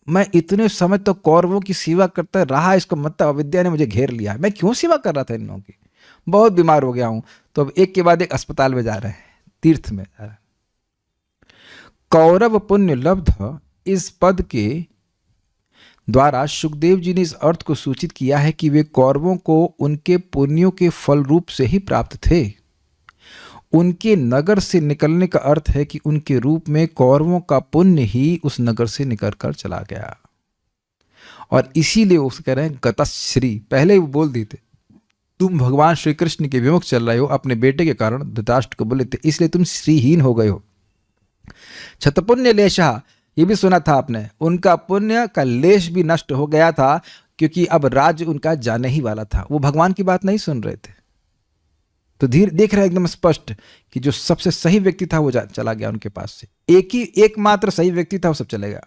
मैं इतने समय तो कौरवों की सेवा करता रहा, इसका मतलब अविद्या ने मुझे घेर लिया है। मैं क्यों सेवा कर रहा था इन लोगों की, बहुत बीमार हो गया हूं। तो अब एक के बाद एक अस्पताल में जा रहे हैं, तीर्थ में जा रहे हैं। कौरव पुण्य लब्ध, इस पद के द्वारा सुखदेव जी ने इस अर्थ को सूचित किया है कि वे कौरवों को उनके पुण्यों के फल रूप से ही प्राप्त थे। उनके नगर से निकलने का अर्थ है कि उनके रूप में कौरवों का पुण्य ही उस नगर से निकल कर चला गया, और इसीलिए वो कह रहे हैं गतश्री। पहले वो बोल दिए थे, तुम भगवान श्री कृष्ण के विमुख चल रहे हो, अपने बेटे के कारण धृतराष्ट्र को बोले थे, इसलिए तुम श्रीहीन हो गए हो। क्षतपुण्य लेशः, ये भी सुना था आपने, उनका पुण्य का लेश भी नष्ट हो गया था, क्योंकि अब राज्य उनका जाने ही वाला था। वो भगवान की बात नहीं सुन रहे थे। तो धीरे देख रहे हैं एकदम स्पष्ट कि जो सबसे सही व्यक्ति था वो चला गया उनके पास से। एकमात्र सही व्यक्ति था, वो सब चलेगा।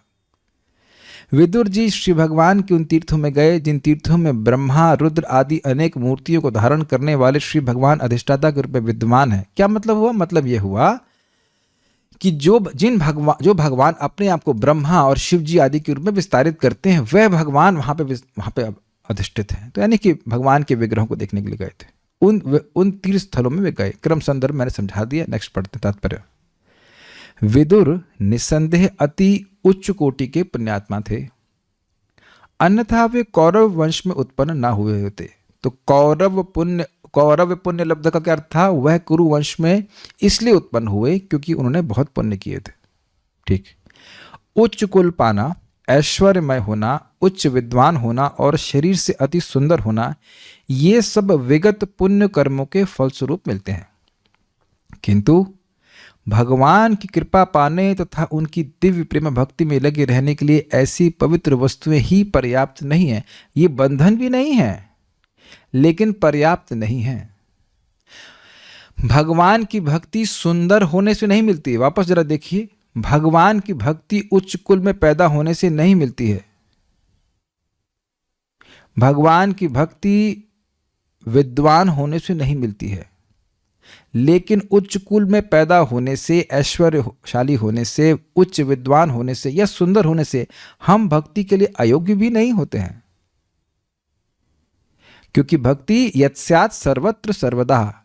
विदुर जी श्री भगवान के उन तीर्थों में गए जिन तीर्थों में ब्रह्मा, रुद्र आदि अनेक मूर्तियों को धारण करने वाले श्री भगवान अधिष्ठाता के रूप में विद्यमान है। क्या मतलब हुआ? मतलब यह हुआ कि जो भगवान अपने आप को ब्रह्मा और शिव जी आदि के रूप में विस्तारित करते हैं, वह भगवान वहां पे अधिष्ठित हैं। तो यानी कि भगवान के विग्रहों को देखने के लिए गए थे। उन तीर्थ स्थलों में वे गए। क्रम संदर्भ मैंने समझा दिया, नेक्स्ट पढ़ते तात्पर्य। विदुर निसंदेह अति उच्च कोटि के पुण्यात्मा थे, अन्यथा वे कौरव वंश में उत्पन्न ना हुए होते। तो कौरव पुण्य लब्ध का क्या अर्थ था? वह कुरु वंश में इसलिए उत्पन्न हुए क्योंकि उन्होंने बहुत पुण्य किए थे। ठीक। उच्च कुल पाना, ऐश्वर्यमय होना, उच्च विद्वान होना और शरीर से अति सुंदर होना, ये सब विगत पुण्य कर्मों के फलस्वरूप मिलते हैं। किंतु भगवान की कृपा पाने तथा उनकी दिव्य प्रेम भक्ति में लगे रहने के लिए ऐसी पवित्र वस्तुएं ही पर्याप्त नहीं है। ये बंधन भी नहीं है, लेकिन पर्याप्त नहीं है। भगवान की भक्ति सुंदर होने से नहीं मिलती। वापस जरा देखिए, भगवान की भक्ति उच्च कुल में पैदा होने से नहीं मिलती है। भगवान की भक्ति विद्वान होने से नहीं मिलती है, लेकिन उच्च कुल में पैदा होने से, ऐश्वर्यशाली होने से, उच्च विद्वान होने से या सुंदर होने से हम भक्ति के लिए अयोग्य भी नहीं होते हैं। क्योंकि भक्ति यत्स्यात् सर्वत्र सर्वदा,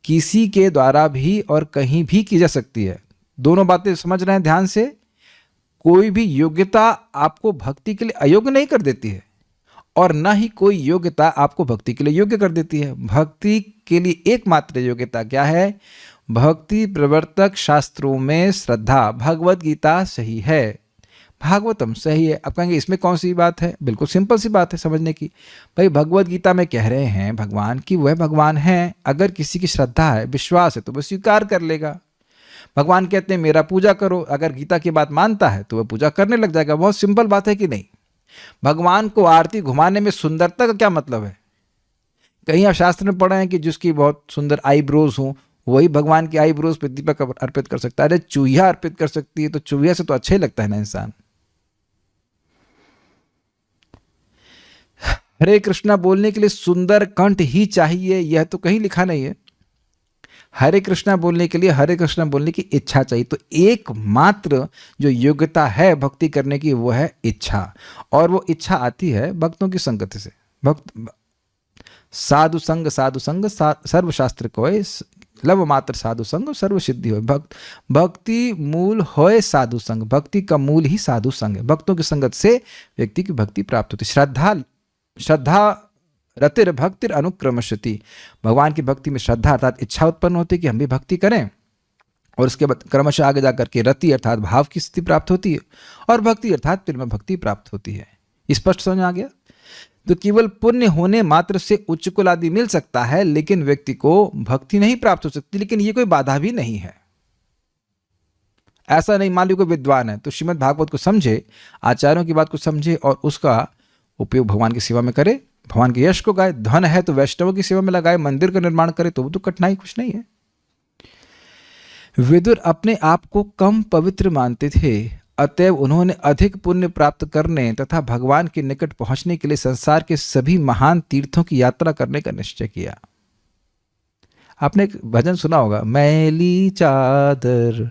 किसी के द्वारा भी और कहीं भी की जा सकती है। दोनों बातें समझ रहे हैं ध्यान से। कोई भी योग्यता आपको भक्ति के लिए अयोग्य नहीं कर देती है, और न ही कोई योग्यता आपको भक्ति के लिए योग्य कर देती है। भक्ति के लिए एकमात्र योग्यता क्या है? भक्ति प्रवर्तक शास्त्रों में श्रद्धा। भगवत गीता सही है, भागवतम सही है। अब कहेंगे इसमें कौन सी बात है? बिल्कुल सिंपल सी बात है समझने की। भाई भगवत गीता में कह रहे हैं भगवान कि वह भगवान है। अगर किसी की श्रद्धा है, विश्वास है, तो वह स्वीकार कर लेगा। भगवान कहते हैं मेरा पूजा करो, अगर गीता की बात मानता है तो वह पूजा करने लग जाएगा। बहुत सिंपल बात है कि नहीं? भगवान को आरती घुमाने में सुंदरता का क्या मतलब है? कहीं आप शास्त्र में पढ़े हैं कि जिसकी बहुत सुंदर आईब्रोज हो, वही भगवान की आईब्रोज पे दीपक अर्पित कर सकता है? अरे चूहिया अर्पित कर सकती है, तो चूहिया से तो अच्छा ही लगता है ना इंसान। हरे कृष्णा बोलने के लिए सुंदर कंठ ही चाहिए, यह तो कहीं लिखा नहीं है। हरे कृष्णा बोलने के लिए हरे कृष्णा बोलने की इच्छा चाहिए। तो एकमात्र जो योग्यता है भक्ति करने की वो है इच्छा, और वो इच्छा आती है भक्तों की संगति से। साधु संग सर्वशास्त्र कोय, लव मात्र साधु संग सर्व सिद्धि हो। भक्ति मूल होए साधु संग। भक्ति का मूल ही साधु संग है। भक्तों की संगत से व्यक्ति की भक्ति प्राप्त होती। श्रद्धा रतिर भक्तिर अनुक्रमशति। भगवान की भक्ति में श्रद्धा अर्थात इच्छा उत्पन्न होती है कि हम भी भक्ति करें, और उसके बाद क्रमशः आगे जाकर के रति अर्थात भाव की स्थिति प्राप्त होती है, और भक्ति अर्थात प्रेम भक्ति प्राप्त होती है। स्पष्ट समझ आ गया? तो केवल पुण्य होने मात्र से उच्च कुल आदि मिल सकता है, लेकिन व्यक्ति को भक्ति नहीं प्राप्त हो सकती। लेकिन ये कोई बाधा भी नहीं है। ऐसा नहीं, मान लो कोई विद्वान है तो श्रीमद् भागवत को समझे, आचार्यों की बात को समझे और उसका उपयोग भगवान की सेवा में करे, भगवान के यश को गाए। धन है तो वैष्णवों की सेवा में लगाए, मंदिर का निर्माण करे, तो वो तो कठिनाई कुछ नहीं है। विदुर अपने आप को कम पवित्र मानते थे, अतएव उन्होंने अधिक पुण्य प्राप्त करने तथा भगवान के निकट पहुंचने के लिए संसार के सभी महान तीर्थों की यात्रा करने का निश्चय किया। आपने एक भजन सुना होगा, मैली चादर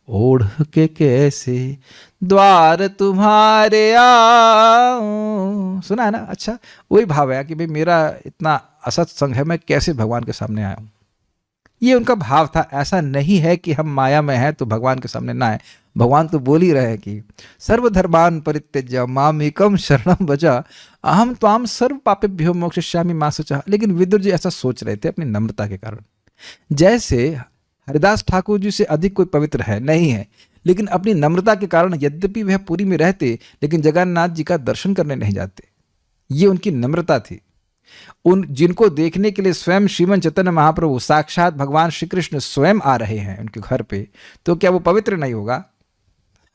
ओढ़ के कैसे द्वार तुम्हारे आओ, सुना है ना? अच्छा, वही भाव है कि भाई मेरा इतना असत्संग है, मैं कैसे भगवान के सामने आया हूं। ये उनका भाव था। ऐसा नहीं है कि हम माया में हैं तो भगवान के सामने ना आए। भगवान तो बोल ही रहे हैं कि सर्वधर्मान परित्यज्य माम एकम शरणम भज अहम त्वाम सर्व पापेभ्यो मोक्षयिष्यामि मा शुचः। लेकिन विदुर जी ऐसा सोच रहे थे अपनी नम्रता के कारण। जैसे हरिदास ठाकुर जी से अधिक कोई पवित्र है नहीं है, लेकिन अपनी नम्रता के कारण यद्यपि वह पुरी में रहते लेकिन जगन्नाथ जी का दर्शन करने नहीं जाते। ये उनकी नम्रता थी। उन जिनको देखने के लिए स्वयं श्रीमन चैतन्य महाप्रभु साक्षात भगवान श्री कृष्ण स्वयं आ रहे हैं उनके घर पे, तो क्या वो पवित्र नहीं होगा?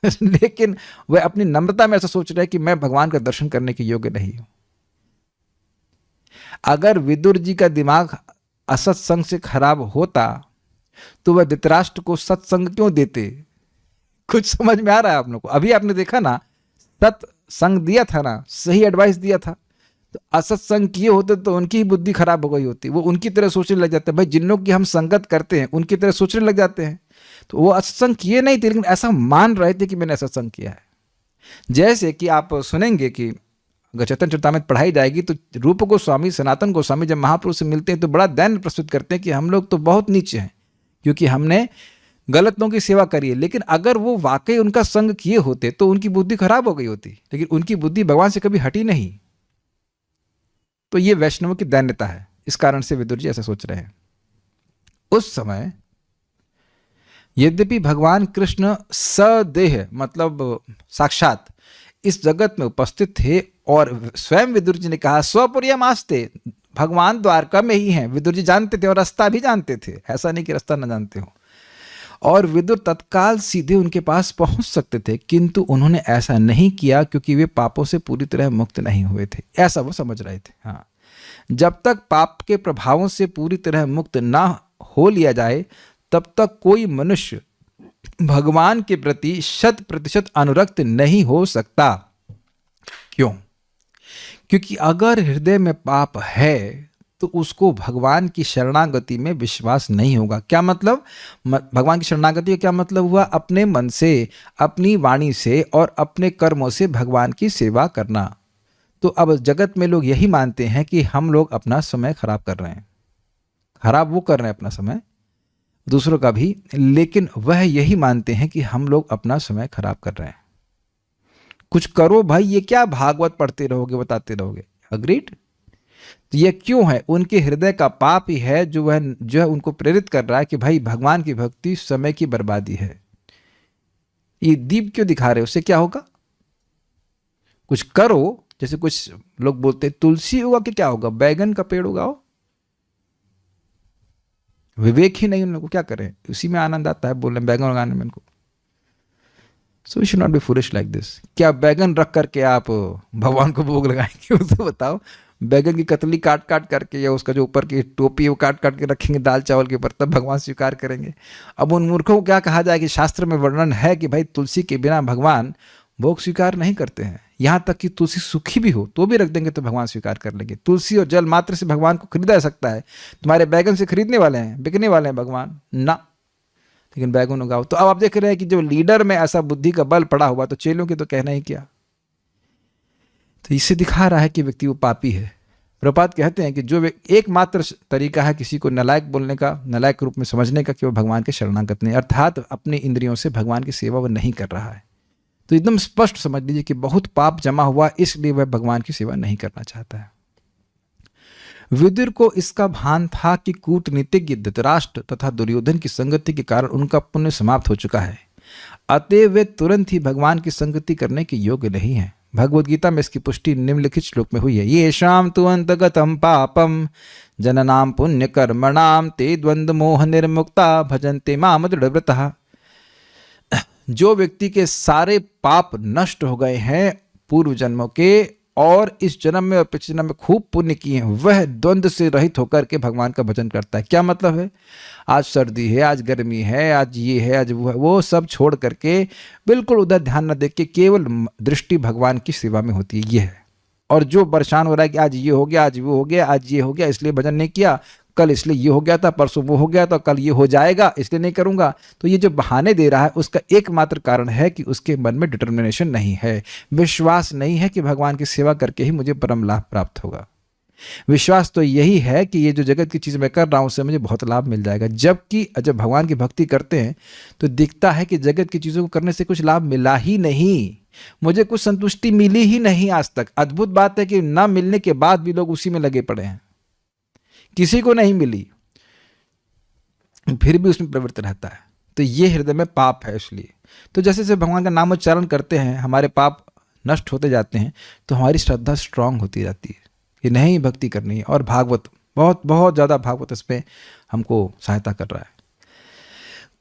लेकिन वह अपनी नम्रता में ऐसा सोच रहे हैं कि मैं भगवान का दर्शन करने के योग्य नहीं हूं। अगर विदुर जी का दिमाग असत्संग से खराब होता तो वह धृतराष्ट्र को सत्संग क्यों देते? कुछ समझ में आ रहा है आप लोग को? अभी आपने देखा ना, सत्संग दिया था ना, सही एडवाइस दिया था। तो असत्संग किए होते तो उनकी ही बुद्धि खराब हो गई होती। वो उनकी तरह सोचने लग जाते हैं। भाई जिन लोग की हम संगत करते हैं उनकी तरह सोचने लग जाते हैं। तो वो असत्संग किए नहीं थे लेकिन ऐसा मान रहे थे कि मैंने असत्संग किया है। जैसे कि आप सुनेंगे कि अगर चैतन्य चरितामृत पढ़ाई जाएगी तो रूप गोस्वामी, सनातन गोस्वामी जब महापुरुष से मिलते हैं तो बड़ा दैन्य प्रस्तुत करते हैं कि हम लोग तो बहुत नीचे हैं क्योंकि हमने गलत लोगों की सेवा करी है। लेकिन अगर वो वाकई उनका संग किए होते तो उनकी बुद्धि खराब हो गई होती, लेकिन उनकी बुद्धि भगवान से कभी हटी नहीं। तो ये वैष्णवों की दैन्यता है। इस कारण से विदुर जी ऐसा सोच रहे हैं। उस समय यद्यपि भगवान कृष्ण सदेह मतलब साक्षात इस जगत में उपस्थित थे और स्वयं विदुर जी ने कहा स्वपुर्यम आस्ते, भगवान द्वारका में ही हैं। विदुर जी जानते थे और रास्ता भी जानते थे, ऐसा नहीं कि रास्ता न जानते हो। और विदुर तत्काल सीधे उनके पास पहुंच सकते थे, किंतु उन्होंने ऐसा नहीं किया क्योंकि वे पापों से पूरी तरह मुक्त नहीं हुए थे, ऐसा वो समझ रहे थे। हाँ, जब तक पाप के प्रभावों से पूरी तरह मुक्त ना हो लिया जाए तब तक कोई मनुष्य भगवान के प्रति 100% अनुरक्त नहीं हो सकता। क्यों? क्योंकि अगर हृदय में पाप है तो उसको भगवान की शरणागति में विश्वास नहीं होगा। क्या मतलब? भगवान की शरणागति का क्या मतलब हुआ? अपने मन से, अपनी वाणी से और अपने कर्मों से भगवान की सेवा करना। तो अब जगत में लोग यही मानते हैं कि हम लोग अपना समय खराब कर रहे हैं। खराब वो कर रहे हैं अपना समय, दूसरों का भी, लेकिन वह यही मानते हैं कि हम लोग अपना समय खराब कर रहे हैं। कुछ करो भाई, ये क्या भागवत पढ़ते रहोगे, बताते रहोगे। अग्रीड? तो ये क्यों है? उनके हृदय का पाप ही है जो है उनको प्रेरित कर रहा है कि भाई भगवान की भक्ति समय की बर्बादी है। ये दीप क्यों दिखा रहे हो? उससे क्या होगा? कुछ करो। जैसे कुछ लोग बोलते हैं तुलसी होगा कि क्या होगा, बैगन का पेड़ उगाओ। विवेक ही नहीं उन लोगों को, क्या करें? उसी में आनंद आता है बोलने बैगन उगाने में उनको। So we should not be foolish like this. क्या बैगन रख करके आप भगवान को भोग लगाएंगे? उसे बताओ। बैगन की कतली काट काट करके या उसका जो ऊपर की टोपी है वो काट काट के रखेंगे दाल चावल के ऊपर, तब भगवान स्वीकार करेंगे। अब उन मूर्खों को क्या कहा जाए कि शास्त्र में वर्णन है कि भाई तुलसी के बिना भगवान भोग स्वीकार नहीं करते हैं। यहाँ तक कि तुलसी सूखी भी हो तो भी रख देंगे तो भगवान स्वीकार कर लेंगे। तुलसी और जल मात्र से भगवान को खरीदा जा सकता है। तुम्हारे बैगन से खरीदने वाले हैं, बिकने वाले हैं भगवान ना, लेकिन बैगन उगाओ। तो अब आप देख रहे हैं कि जो लीडर में ऐसा बुद्धि का बल पड़ा हुआ तो चेलों की तो कहना ही क्या। तो इससे दिखा रहा है कि व्यक्ति वो पापी है। प्रभुपाद कहते हैं कि जो एकमात्र तरीका है किसी को नलायक बोलने का, नलायक रूप में समझने का, कि वो भगवान के शरणागत नहीं, अर्थात अपनी इंद्रियों से भगवान की सेवा वो नहीं कर रहा है। तो एकदम स्पष्ट समझ लीजिए कि बहुत पाप जमा हुआ, इसलिए वह भगवान की सेवा नहीं करना चाहता है। विदुर को इसका भान था कि कूटनीतिज्ञ धृतराष्ट्र तथा दुर्योधन की संगति के कारण उनका पुण्य समाप्त हो चुका है, अतएव वे तुरंत ही भगवान की संगति करने के योग्य नहीं है। भगवद गीता में इसकी पुष्टि निम्नलिखित श्लोक में हुई है। ये शाम तु अंतगतम पापम जननाम पुण्य कर्मणाम ते द्वंद्व मोह निर्मुक्ता भजन्ते माम दृढ़व्रतः। जो व्यक्ति के सारे पाप नष्ट हो गए हैं पूर्व जन्मों के और इस जन्म में और पिछले जन्म में खूब पुण्य किए हैं, वह द्वंद्व से रहित होकर के भगवान का भजन करता है। क्या मतलब है? आज सर्दी है, आज गर्मी है, आज ये है, आज वो है, वो सब छोड़ करके बिल्कुल उधर ध्यान न देख के केवल दृष्टि भगवान की सेवा में होती है, ये है। और जो परेशान हो रहा है कि आज ये हो गया, आज वो हो गया, आज ये हो गया इसलिए भजन नहीं किया, कल इसलिए ये हो गया था, परसों वो हो गया था, कल ये हो जाएगा इसलिए नहीं करूंगा, तो ये जो बहाने दे रहा है उसका एकमात्र कारण है कि उसके मन में डिटर्मिनेशन नहीं है, विश्वास नहीं है कि भगवान की सेवा करके ही मुझे परम लाभ प्राप्त होगा। विश्वास तो यही है कि ये जो जगत की चीज़ मैं कर रहा हूँ उससे मुझे बहुत लाभ मिल जाएगा। जबकि जब भगवान की भक्ति करते हैं तो दिखता है कि जगत की चीज़ों को करने से कुछ लाभ मिला ही नहीं, मुझे कुछ संतुष्टि मिली ही नहीं आज तक। अद्भुत बात है कि ना मिलने के बाद भी लोग उसी में लगे पड़े हैं, किसी को नहीं मिली फिर भी उसमें प्रवृत्त रहता है। तो ये हृदय में पाप है। इसलिए तो जैसे जैसे भगवान का नाम उच्चारण करते हैं हमारे पाप नष्ट होते जाते हैं, तो हमारी श्रद्धा स्ट्रांग होती जाती है कि नहीं भक्ति करनी है। और भागवत बहुत बहुत ज़्यादा भागवत इसमें हमको सहायता कर रहा है।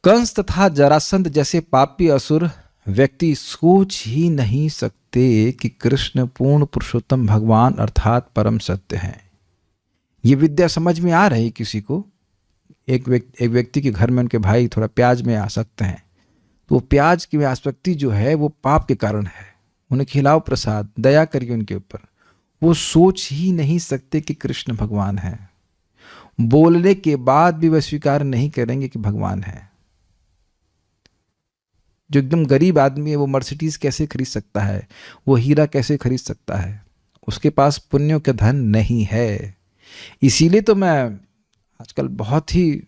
कंस तथा जरासंध जैसे पापी असुर व्यक्ति सोच ही नहीं सकते कि कृष्ण पूर्ण पुरुषोत्तम भगवान अर्थात परम सत्य हैं। ये विद्या समझ में आ रही किसी को? एक व्यक्ति के घर में उनके भाई थोड़ा प्याज में आसक्त हैं, तो वो प्याज की आसक्ति जो है वो पाप के कारण है। उन्हें खिलाओ प्रसाद, दया करिए उनके ऊपर। वो सोच ही नहीं सकते कि कृष्ण भगवान है। बोलने के बाद भी वह स्वीकार नहीं करेंगे कि भगवान है। जो एकदम गरीब आदमी है वो मर्सिडीज कैसे खरीद सकता है, वो हीरा कैसे खरीद सकता है? उसके पास पुण्यों का धन नहीं है। इसीलिए तो मैं आजकल बहुत ही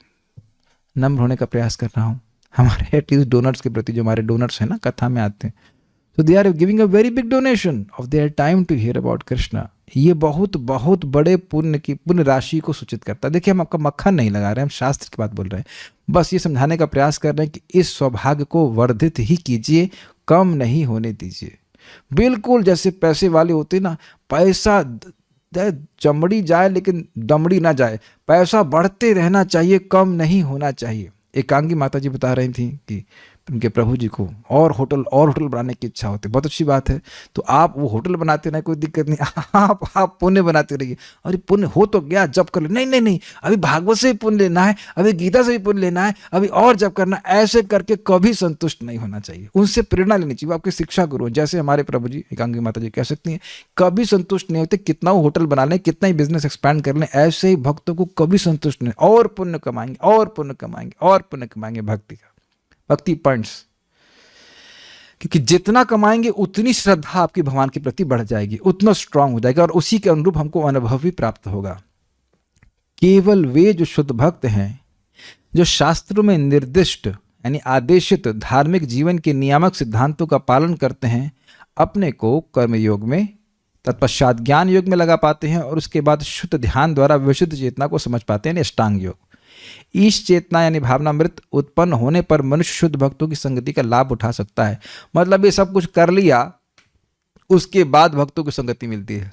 नम्र होने का प्रयास कर रहा हूँ हमारे एटलीस्ट डोनर्स के प्रति। जो हमारे डोनर्स हैं ना, कथा में आते हैं, तो they are giving a very big donation of their time to hear about Krishna. ये बहुत बहुत बड़े पुण्य राशि को सूचित करता है। देखिए, हम आपका मक्खन नहीं लगा रहे हैं, हम शास्त्र की बात बोल रहे हैं। बस ये समझाने का प्रयास कर रहे हैं कि इस सौभाग्य को वर्धित ही कीजिए, कम नहीं होने दीजिए। बिल्कुल जैसे पैसे वाले होते ना, पैसा चमड़ी जाए लेकिन दमड़ी ना जाए, पैसा बढ़ते रहना चाहिए, कम नहीं होना चाहिए। एकांगी माता जी बता रही थी कि उनके प्रभु जी को और होटल बनाने की इच्छा होती है। बहुत अच्छी बात है, तो आप वो होटल बनाते रहे, कोई दिक्कत नहीं, आप पुण्य बनाते रहिए। अरे पुण्य हो तो गया, जब कर ले, नहीं, अभी भागवत से भी पुण्य लेना है, अभी गीता से भी पुण्य लेना है, अभी और जब करना। ऐसे करके कभी संतुष्ट नहीं होना चाहिए। उनसे प्रेरणा लेनी चाहिए। वो आपके शिक्षा गुरु हैं, जैसे हमारे प्रभु जी, एकांगी माता जी कह सकती हैं, कभी संतुष्ट नहीं होते। कितना वो होटल बना लें, कितना ही बिजनेस एक्सपैंड कर लें, ऐसे ही भक्तों को कभी संतुष्ट नहीं। और पुण्य कमाएंगे, और पुण्य कमाएंगे, और पुण्य कमाएंगे। भक्ति पॉइंट्स, क्योंकि जितना कमाएंगे उतनी श्रद्धा आपकी भगवान के प्रति बढ़ जाएगी, उतना स्ट्रांग हो जाएगा, और उसी के अनुरूप हमको अनुभव भी प्राप्त होगा। केवल वे जो शुद्ध भक्त हैं, जो शास्त्रों में निर्दिष्ट यानी आदेशित धार्मिक जीवन के नियामक सिद्धांतों का पालन करते हैं, अपने को कर्मयोग में, तत्पश्चात ज्ञान योग में लगा पाते हैं, और उसके बाद शुद्ध ध्यान द्वारा विशुद्ध चेतना को समझ पाते हैं, यानी अष्टांग योग। ईश चेतना यानी भावनामृत उत्पन्न होने पर मनुष्य शुद्ध भक्तों की संगति का लाभ उठा सकता है। मतलब ये सब कुछ कर लिया, उसके बाद भक्तों की संगति मिलती है।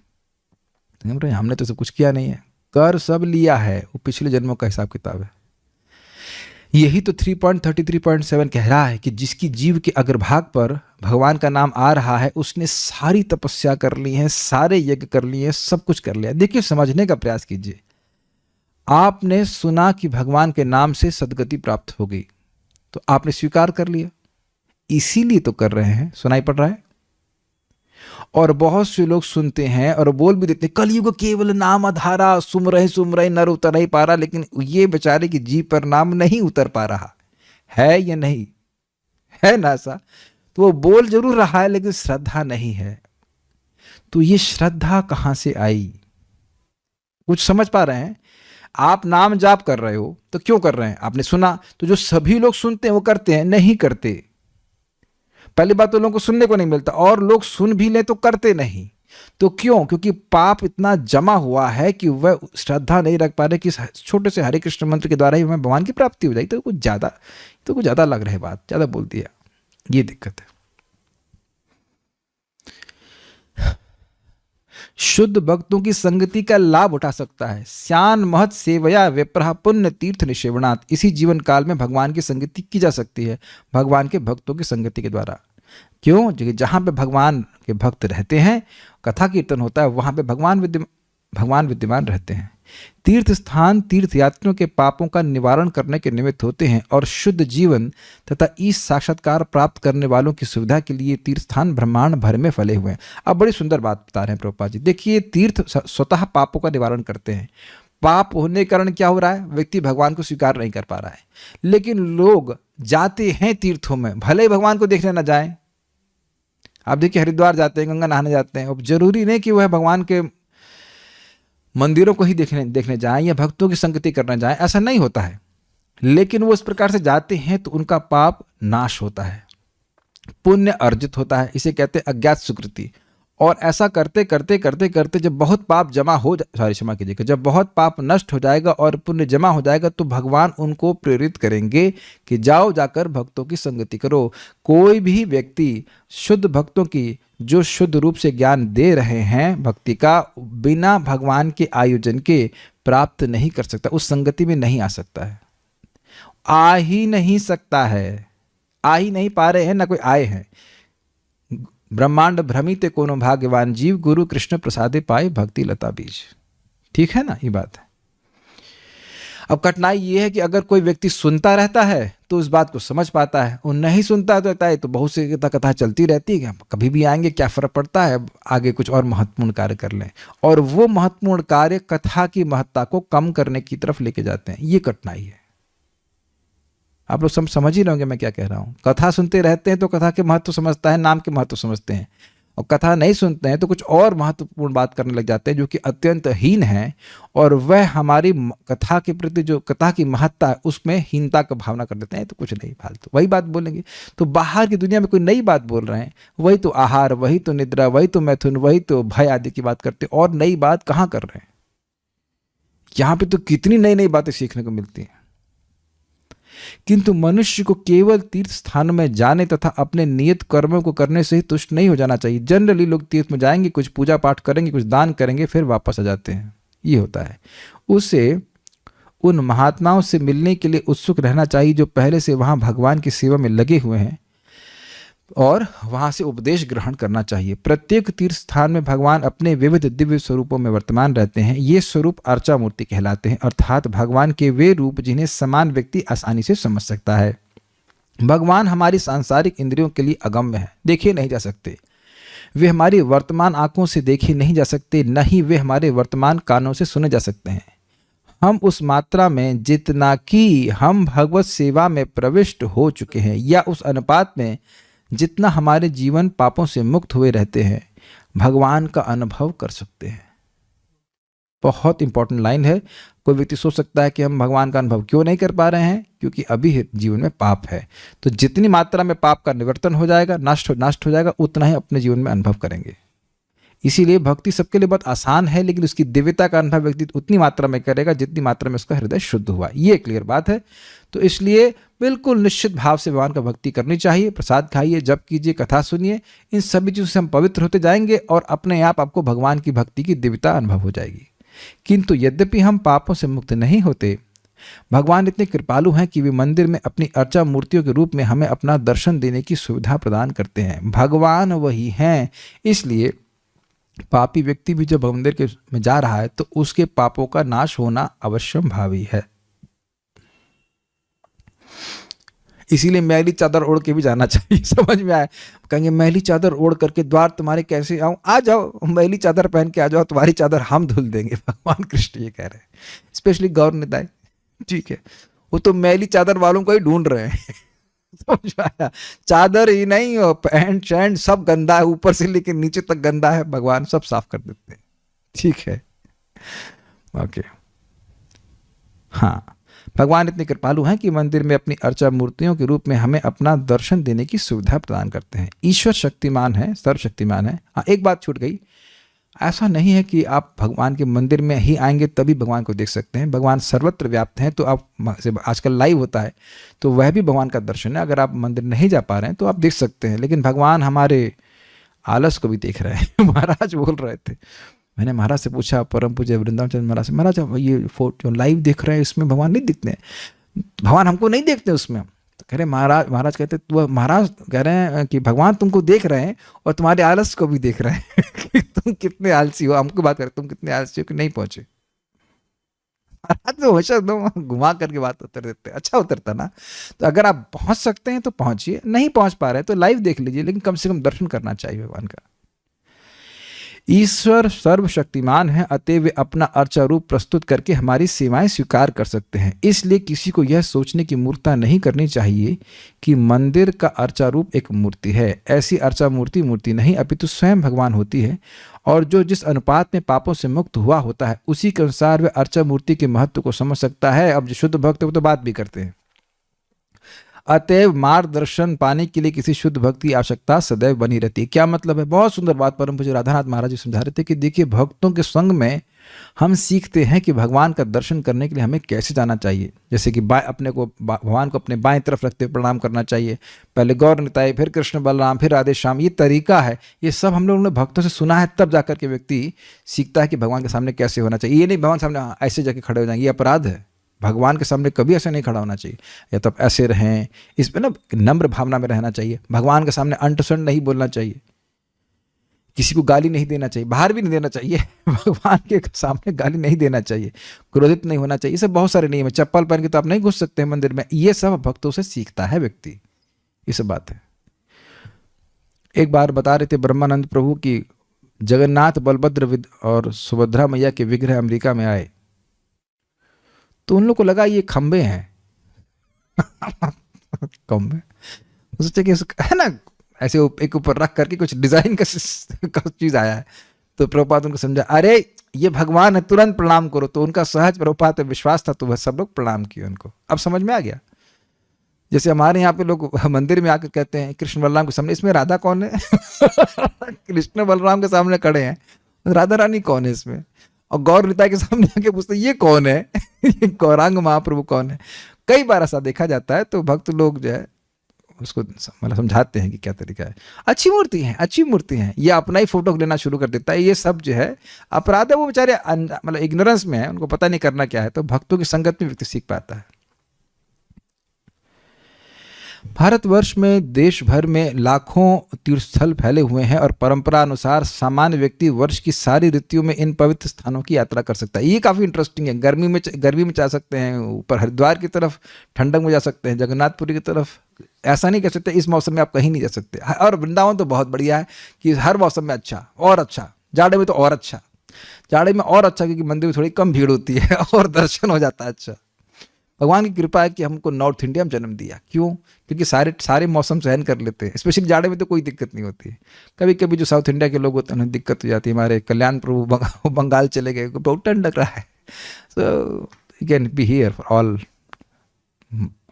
हमने तो सब कुछ किया नहीं है, कर सब लिया है, वो पिछले जन्मों का हिसाब किताब है। यही तो 3.33.7 कह रहा है कि जिसकी जीव के अग्रभाग पर भगवान का नाम आ रहा है, उसने सारी तपस्या कर ली है, सारे यज्ञ कर लिए हैं, सब कुछ कर लिया। देखिए, समझने का प्रयास कीजिए। आपने सुना कि भगवान के नाम से सद्गति प्राप्त हो गई, तो आपने स्वीकार कर लिया, इसीलिए तो कर रहे हैं, सुनाई पड़ रहा है। और बहुत से लोग सुनते हैं और बोल भी देते हैं, कलयुग केवल नाम आधारा, सुम रहे नर उतर नहीं पा रहा। लेकिन ये बेचारे की जीभ पर नाम नहीं उतर पा रहा है, या नहीं है ना ऐसा? तो वो बोल जरूर रहा है लेकिन श्रद्धा नहीं है। तो ये श्रद्धा कहां से आई? कुछ समझ पा रहे हैं? आप नाम जाप कर रहे हो तो क्यों कर रहे हैं? आपने सुना, तो जो सभी लोग सुनते हैं वो करते हैं? नहीं करते। पहली बात तो लोगों को सुनने को नहीं मिलता, और लोग सुन भी ले तो करते नहीं। तो क्यों? क्योंकि पाप इतना जमा हुआ है कि वह श्रद्धा नहीं रख पा रहे कि छोटे से हरे कृष्ण मंत्र के द्वारा ही हमें भगवान की प्राप्ति हो जाएगी। तो कुछ ज़्यादा लग रहा है, बात ज़्यादा बोल दिया, ये दिक्कत है। शुद्ध भक्तों की संगति का लाभ उठा सकता है। श्यान महत सेवया विप्रह पुण्य तीर्थ निषेवनात्। इसी जीवन काल में भगवान की संगति की जा सकती है, भगवान के भक्तों की संगति के द्वारा। क्यों? जहां पे भगवान के भक्त रहते हैं, कथा कीर्तन होता है, वहाँ पे भगवान विद्यमान रहते हैं। तीर्थ स्थान तीर्थयात्रियों के पापों का निवारण करने के निमित्त होते हैं और शुद्ध जीवन तथा इस साक्षात्कार प्राप्त करने वालों की सुविधा के लिए तीर्थ स्थान ब्रह्मांड भर में फैले हुए हैं। अब बड़ी सुंदर बात बता रहे हैं प्रभुपाद जी। देखिए, तीर्थ स्वतः पापों का निवारण करते हैं। पाप होने के कारण क्या हो रहा है, व्यक्ति भगवान को स्वीकार नहीं कर पा रहा है। लेकिन लोग जाते हैं तीर्थों में, भले ही भगवान को देखने ना जाएं। आप देखिए, हरिद्वार जाते हैं, गंगा नहाने जाते हैं, अब जरूरी नहीं कि वह भगवान के मंदिरों को ही देखने जाएं या भक्तों की संगति करने जाएं, ऐसा नहीं होता है। लेकिन वो इस प्रकार से जाते हैं तो उनका पाप नाश होता है, पुण्य अर्जित होता है। इसे कहते हैं अज्ञात सुकृति। और ऐसा करते करते करते करते जब बहुत पाप जमा हो क्षमा कीजिएगा, जब बहुत पाप नष्ट हो जाएगा और पुण्य जमा हो जाएगा तो भगवान उनको प्रेरित करेंगे कि जाओ जाकर भक्तों की संगति करो। कोई भी व्यक्ति शुद्ध भक्तों की जो शुद्ध रूप से ज्ञान दे रहे हैं भक्ति का, बिना भगवान के आयोजन के प्राप्त नहीं कर सकता, उस संगति में नहीं आ सकता है, आ ही नहीं सकता है, आ ही नहीं पा रहे हैं, ना कोई आए हैं। ब्रह्मांड भ्रमित कोनो भाग्यवान जीव, गुरु कृष्ण प्रसादे पाए भक्ति लता बीज। ठीक है ना, ये बात है। अब कठिनाई ये है कि अगर कोई व्यक्ति सुनता रहता है तो उस बात को समझ पाता है, और नहीं सुनता रहता है तो बहुत सी कथा चलती रहती है, कभी भी आएंगे, क्या फर्क पड़ता है, आगे कुछ और महत्वपूर्ण कार्य कर लें। और वो महत्वपूर्ण कार्य कथा की महत्ता को कम करने की तरफ लेके जाते हैं। ये कठिनाई है। आप लोग समझ ही रहे होंगे मैं क्या कह रहा हूँ। कथा सुनते रहते हैं तो कथा के महत्व समझता है, नाम के महत्व समझते हैं, और कथा नहीं सुनते हैं तो कुछ और महत्वपूर्ण बात करने लग जाते हैं जो कि अत्यंत हीन है, और वह हमारी कथा के प्रति जो कथा की महत्ता है उसमें हीनता का भावना कर देते हैं। तो कुछ नहीं, फालतू वही बात बोलेंगे। तो बाहर की दुनिया में कोई नई बात बोल रहे हैं, वही तो आहार, वही तो निद्रा, वही तो मैथुन, वही तो भय आदि की बात करते, और नई बात कहाँ कर रहे हैं। यहाँ पे तो कितनी नई नई बातें सीखने को मिलती हैं। किंतु मनुष्य को केवल तीर्थ स्थान में जाने तथा अपने नियत कर्मों को करने से ही तुष्ट नहीं हो जाना चाहिए। जनरली लोग तीर्थ में जाएंगे, कुछ पूजा पाठ करेंगे, कुछ दान करेंगे, फिर वापस आ जाते हैं, ये होता है। उसे उन महात्माओं से मिलने के लिए उत्सुक रहना चाहिए जो पहले से वहाँ भगवान की सेवा में लगे हुए हैं, और वहाँ से उपदेश ग्रहण करना चाहिए। प्रत्येक तीर्थ स्थान में भगवान अपने विविध दिव्य स्वरूपों में वर्तमान रहते हैं। ये स्वरूप अर्चा मूर्ति कहलाते हैं, अर्थात भगवान के वे रूप जिन्हें समान व्यक्ति आसानी से समझ सकता है। भगवान हमारी सांसारिक इंद्रियों के लिए अगम्य है, देखे नहीं जा सकते। वे हमारी वर्तमान आंखों से देखे नहीं जा सकते, न ही वे हमारे वर्तमान कानों से सुने जा सकते हैं। हम उस मात्रा में जितना कि हम भगवत सेवा में प्रविष्ट हो चुके हैं, या उस अनुपात में जितना हमारे जीवन पापों से मुक्त हुए रहते हैं, भगवान का अनुभव कर सकते हैं। बहुत इंपॉर्टेंट लाइन है। कोई व्यक्ति सोच सकता है कि हम भगवान का अनुभव क्यों नहीं कर पा रहे हैं, क्योंकि अभी जीवन में पाप है। तो जितनी मात्रा में पाप का निवर्तन हो जाएगा, नष्ट हो जाएगा, उतना ही अपने जीवन में अनुभव करेंगे। इसीलिए भक्ति सबके लिए बहुत आसान है, लेकिन उसकी दिव्यता का अनुभव व्यक्ति उतनी मात्रा में करेगा जितनी मात्रा में उसका हृदय शुद्ध हुआ। ये क्लियर बात है। तो इसलिए बिल्कुल निश्चित भाव से भगवान का भक्ति करनी चाहिए। प्रसाद खाइए, जप कीजिए, कथा सुनिए, इन सभी चीज़ों से हम पवित्र होते जाएंगे और अपने आप आपको भगवान की भक्ति की दिव्यता अनुभव हो जाएगी। किंतु यद्यपि हम पापों से मुक्त नहीं होते, भगवान इतने कृपालु हैं कि वे मंदिर में अपनी अर्चा मूर्तियों के रूप में हमें अपना दर्शन देने की सुविधा प्रदान करते हैं। भगवान वही हैं, इसलिए पापी व्यक्ति भी जब मंदिर में जा रहा है तो उसके पापों का नाश होना अवश्यम भावी है। इसीलिए मैली चादर ओढ़ के भी जाना चाहिए। समझ में आए? कहेंगे मैली चादर ओढ़ करके द्वार तुम्हारे कैसे आऊं? आ जाओ, मैली चादर पहन के आ जाओ, तुम्हारी चादर हम धुल देंगे। भगवान कृष्ण ये कह रहे हैं, स्पेशली गौर निताई। ठीक है, वो तो मैली चादर वालों को ही ढूंढ रहे हैं। समझ आया? चादर ही नहीं, पैंट शैंट सब गंदा है, ऊपर से लेकर नीचे तक गंदा है, भगवान सब साफ कर देते हैं। ठीक है, ओके। हाँ, भगवान इतने कृपालु हैं कि मंदिर में अपनी अर्चा मूर्तियों के रूप में हमें अपना दर्शन देने की सुविधा प्रदान करते हैं। ईश्वर शक्तिमान है, सर्वशक्तिमान है। हाँ, एक बात छूट गई, ऐसा नहीं है कि आप भगवान के मंदिर में ही आएंगे तभी भगवान को देख सकते हैं। भगवान सर्वत्र व्याप्त हैं, तो आप आजकल लाइव होता है तो वह भी भगवान का दर्शन है। अगर आप मंदिर नहीं जा पा रहे हैं तो आप देख सकते हैं, लेकिन भगवान हमारे आलस को भी देख रहे हैं। महाराज बोल रहे थे, मैंने महाराज से पूछा, परम पूज्य वृंदावन चंद्र महाराज से, महाराज ये फोटो लाइव देख रहे हैं, इसमें भगवान नहीं दिखते हैं? भगवान हमको नहीं देखते उसमें। तो कह रहे महाराज कहते तो महाराज कह रहे हैं कि भगवान तुमको देख रहे हैं और तुम्हारे आलस को भी देख रहे हैं कि तुम कितने आलसी हो। हमको बात कर, तुम कितने आलसी हो कि नहीं पहुंचे। महाराज तो हमेशा घुमा करके बात उत्तर देते, अच्छा उतरता ना। तो अगर आप पहुंच सकते हैं तो पहुंचिए, नहीं पहुंच पा रहे तो लाइव देख लीजिए, लेकिन कम से कम दर्शन करना चाहिए भगवान का। ईश्वर सर्वशक्तिमान है, अतः वे अपना अर्चा रूप प्रस्तुत करके हमारी सेवाएं स्वीकार कर सकते हैं। इसलिए किसी को यह सोचने की मूर्खता नहीं करनी चाहिए कि मंदिर का अर्चा रूप एक मूर्ति है। ऐसी अर्चा मूर्ति नहीं, अपितु स्वयं भगवान होती है, और जो जिस अनुपात में पापों से मुक्त हुआ होता है उसी के अनुसार वह अर्चा मूर्ति के महत्व को समझ सकता है। अब जो शुद्ध भक्त वो तो बात भी करते हैं। अतएव मार्गदर्शन पाने के लिए किसी शुद्ध भक्त की आवश्यकता सदैव बनी रहती है। क्या मतलब है? बहुत सुंदर बात परम पूज्य राधानाथ महाराज जी समझा रहे थे कि देखिए, भक्तों के संग में हम सीखते हैं कि भगवान का दर्शन करने के लिए हमें कैसे जाना चाहिए। जैसे कि अपने को भगवान को अपने बाएं तरफ रखते हुए प्रणाम करना चाहिए, पहले गौर निताई, फिर कृष्ण बलराम, फिर राधे श्याम। ये तरीका है, ये सब हम लोगों ने भक्तों से सुना है, तब जाकर के व्यक्ति सीखता है कि भगवान के सामने कैसे होना चाहिए। ये नहीं भगवान सामने ऐसे जाके खड़े हो जाएंगे, ये अपराध है। भगवान के सामने कभी ऐसे नहीं खड़ा होना चाहिए, या तो आप ऐसे रहें, इसमें ना नम्र भावना में रहना चाहिए। भगवान के सामने अंटसंट नहीं बोलना चाहिए, किसी को गाली नहीं देना चाहिए, बाहर भी नहीं देना चाहिए। भगवान के सामने गाली नहीं देना चाहिए, क्रोधित नहीं होना चाहिए। ये सब बहुत सारे नियम है। चप्पल पहन के तो आप नहीं घुस सकते हैं मंदिर में। ये सब भक्तों से सीखता है व्यक्ति, ये सब बात है। एक बार बता रहे थे ब्रह्मानंद प्रभु की जगन्नाथ, बलभद्र और सुभद्रा मैया के विग्रह अमेरिका में आए, तो उन लोग को लगा ये खंबे हैं। खंबे सोचे कि है ना, ऐसे एक ऊपर रख करके कुछ डिजाइन का चीज आया है। तो प्रभुपाद उनको समझा, अरे ये भगवान है, तुरंत प्रणाम करो। तो उनका सहज प्रभुपाद पे विश्वास था, तो वह सब लोग प्रणाम किए उनको। अब समझ में आ गया। जैसे हमारे यहाँ पे लोग मंदिर में आकर कहते हैं कृष्ण बलराम के सामने, इसमें राधा कौन है? कृष्ण बलराम के सामने खड़े हैं, राधा रानी कौन है इसमें? और गौर निताई के सामने आके पूछते ये कौन है? ये गौरांग महाप्रभु कौन है? कई बार ऐसा देखा जाता है। तो भक्त लोग जो है उसको मतलब समझाते हैं कि क्या तरीका है। अच्छी मूर्ति है, अच्छी मूर्ति है। ये अपना ही फोटो लेना शुरू कर देता है। ये सब जो है अपराध है। वो बेचारे मतलब इग्नोरेंस में है, उनको पता नहीं करना क्या है। तो भक्तों की संगत में व्यक्ति सीख पाता है। भारतवर्ष में देश भर में लाखों तीर्थस्थल फैले हुए हैं, और परंपरा अनुसार सामान्य व्यक्ति वर्ष की सारी ऋतुओं में इन पवित्र स्थानों की यात्रा कर सकता है। ये काफ़ी इंटरेस्टिंग है। गर्मी में जा सकते हैं ऊपर हरिद्वार की तरफ, ठंडक में जा सकते हैं जगन्नाथपुरी की तरफ। ऐसा नहीं कह सकते इस मौसम में आप कहीं नहीं जा सकते। और वृंदावन तो बहुत बढ़िया है कि हर मौसम में अच्छा और अच्छा, जाड़े में तो और अच्छा, जाड़े में और अच्छा, क्योंकि मंदिर में थोड़ी कम भीड़ होती है और दर्शन हो जाता है। अच्छा, भगवान की कृपा है कि हमको नॉर्थ इंडिया में जन्म दिया। क्यों? क्योंकि सारे मौसम सहन कर लेते हैं। स्पेशली जाड़े में तो कोई दिक्कत नहीं होती है। कभी कभी जो साउथ इंडिया के लोग होते हैं उन्हें दिक्कत हो जाती है। हमारे कल्याण प्रभु बंगाल चले गए, बहुत ठंड लग रहा है। So you can be here for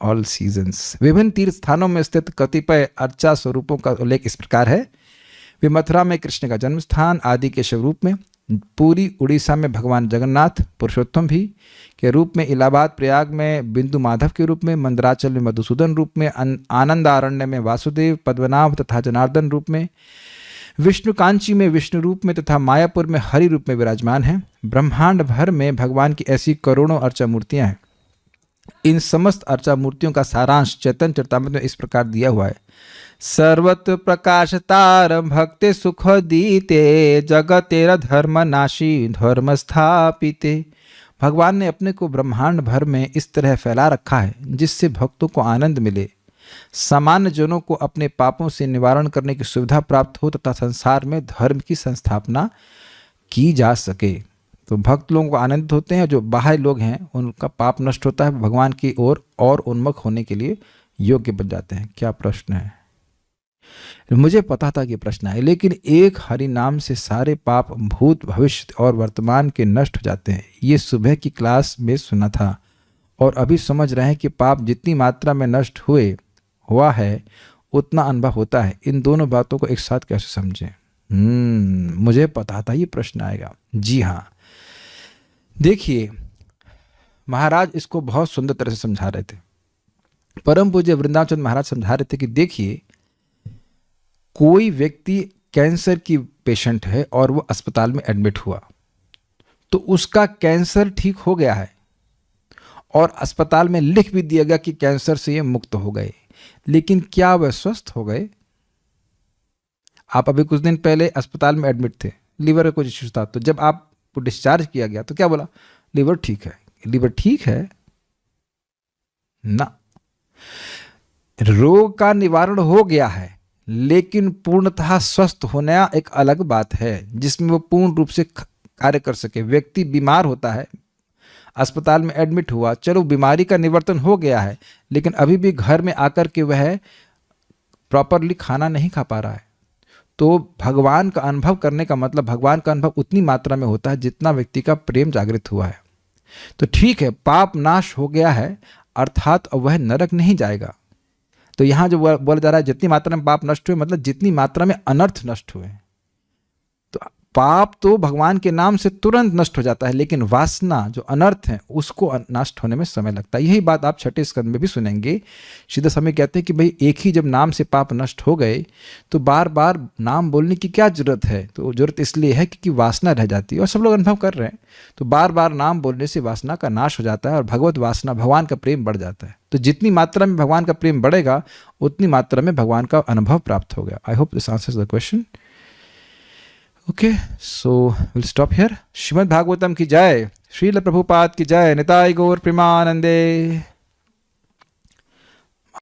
all seasons. विभिन्न तीर्थ स्थानों में स्थित कतिपय अर्चा स्वरूपों का उल्लेख इस प्रकार है। वे मथुरा में कृष्ण का जन्म स्थान आदि के स्वरूप में, पूरी उड़ीसा में भगवान जगन्नाथ पुरुषोत्तम भी के रूप में, इलाहाबाद प्रयाग में बिंदु माधव के रूप में, मंदराचल में मधुसूदन रूप में, आनंदारण्य में वासुदेव, पद्मनाभ तथा जनार्दन रूप में, विष्णु कांची में विष्णु रूप में तथा मायापुर में हरि रूप में विराजमान हैं। ब्रह्मांड भर में भगवान की ऐसी करोड़ों अर्चा मूर्तियां हैं। इन समस्त अर्चा मूर्तियों का सारांश चैतन्य चरितामृत में इस प्रकार दिया हुआ है। सर्वत्र प्रकाशतार भक्ति सुख दीते, जगतेर धर्म नाशी धर्म स्थापिते। भगवान ने अपने को ब्रह्मांड भर में इस तरह फैला रखा है जिससे भक्तों को आनंद मिले, सामान्य जनों को अपने पापों से निवारण करने की सुविधा प्राप्त हो तथा संसार में धर्म की संस्थापना की जा सके। तो भक्त लोगों को आनंदित होते हैं, जो बाह्य लोग हैं उनका पाप नष्ट होता है, भगवान की ओर और उन्मुख होने के लिए योग्य बन जाते हैं। क्या प्रश्न है? मुझे पता था कि प्रश्न है, लेकिन एक हरि नाम से सारे पाप भूत भविष्य और वर्तमान के नष्ट हो जाते हैं। ये सुबह की क्लास में सुना था और अभी समझ रहे हैं कि पाप जितनी मात्रा में नष्ट हुआ है उतना अनुभव होता है। इन दोनों बातों को एक साथ कैसे समझें? मुझे पता था ये प्रश्न आएगा। जी हाँ, देखिए महाराज इसको बहुत सुंदर तरह से समझा रहे थे। परम पूज्य वृंदावन चंद्र महाराज समझा रहे थे कि देखिए, कोई व्यक्ति कैंसर की पेशेंट है और वो अस्पताल में एडमिट हुआ, तो उसका कैंसर ठीक हो गया है और अस्पताल में लिख भी दिया गया कि कैंसर से ये मुक्त हो गए। लेकिन क्या वह स्वस्थ हो गए? आप अभी कुछ दिन पहले अस्पताल में एडमिट थे, लीवर का कुछ इश्यू था, तो जब आपको डिस्चार्ज किया गया तो क्या बोला? लीवर ठीक है। लीवर ठीक है ना, रोग का निवारण हो गया है, लेकिन पूर्णतः स्वस्थ होना एक अलग बात है जिसमें वो पूर्ण रूप से कार्य कर सके। व्यक्ति बीमार होता है, अस्पताल में एडमिट हुआ, चलो बीमारी का निवर्तन हो गया है, लेकिन अभी भी घर में आकर के वह प्रॉपरली खाना नहीं खा पा रहा है। तो भगवान का अनुभव करने का मतलब, भगवान का अनुभव उतनी मात्रा में होता है जितना व्यक्ति का प्रेम जागृत हुआ है। तो ठीक है, पाप नाश हो गया है, अर्थात वह नरक नहीं जाएगा। तो यहाँ जो बोला जा रहा है जितनी मात्रा में पाप नष्ट हुए, मतलब जितनी मात्रा में अनर्थ नष्ट हुए। तो पाप तो भगवान के नाम से तुरंत नष्ट हो जाता है, लेकिन वासना जो अनर्थ है उसको नष्ट होने में समय लगता है। यही बात आप छठे स्कंद में भी सुनेंगे। श्रीधर स्वामी कहते हैं कि भाई एक ही जब नाम से पाप नष्ट हो गए तो बार बार नाम बोलने की क्या जरूरत है? तो जरूरत इसलिए है क्योंकि वासना रह जाती है, और सब लोग अनुभव कर रहे हैं। तो बार बार नाम बोलने से वासना का नाश हो जाता है और भगवत वासना, भगवान का प्रेम बढ़ जाता है। तो जितनी मात्रा में भगवान का प्रेम बढ़ेगा उतनी मात्रा में भगवान का अनुभव प्राप्त हो गया। I hope this answers the question. Okay, so will stop here. Shrimad Bhagavatam की जय, श्रील प्रभुपाद की जय, निताय गौर प्रेमानंदे।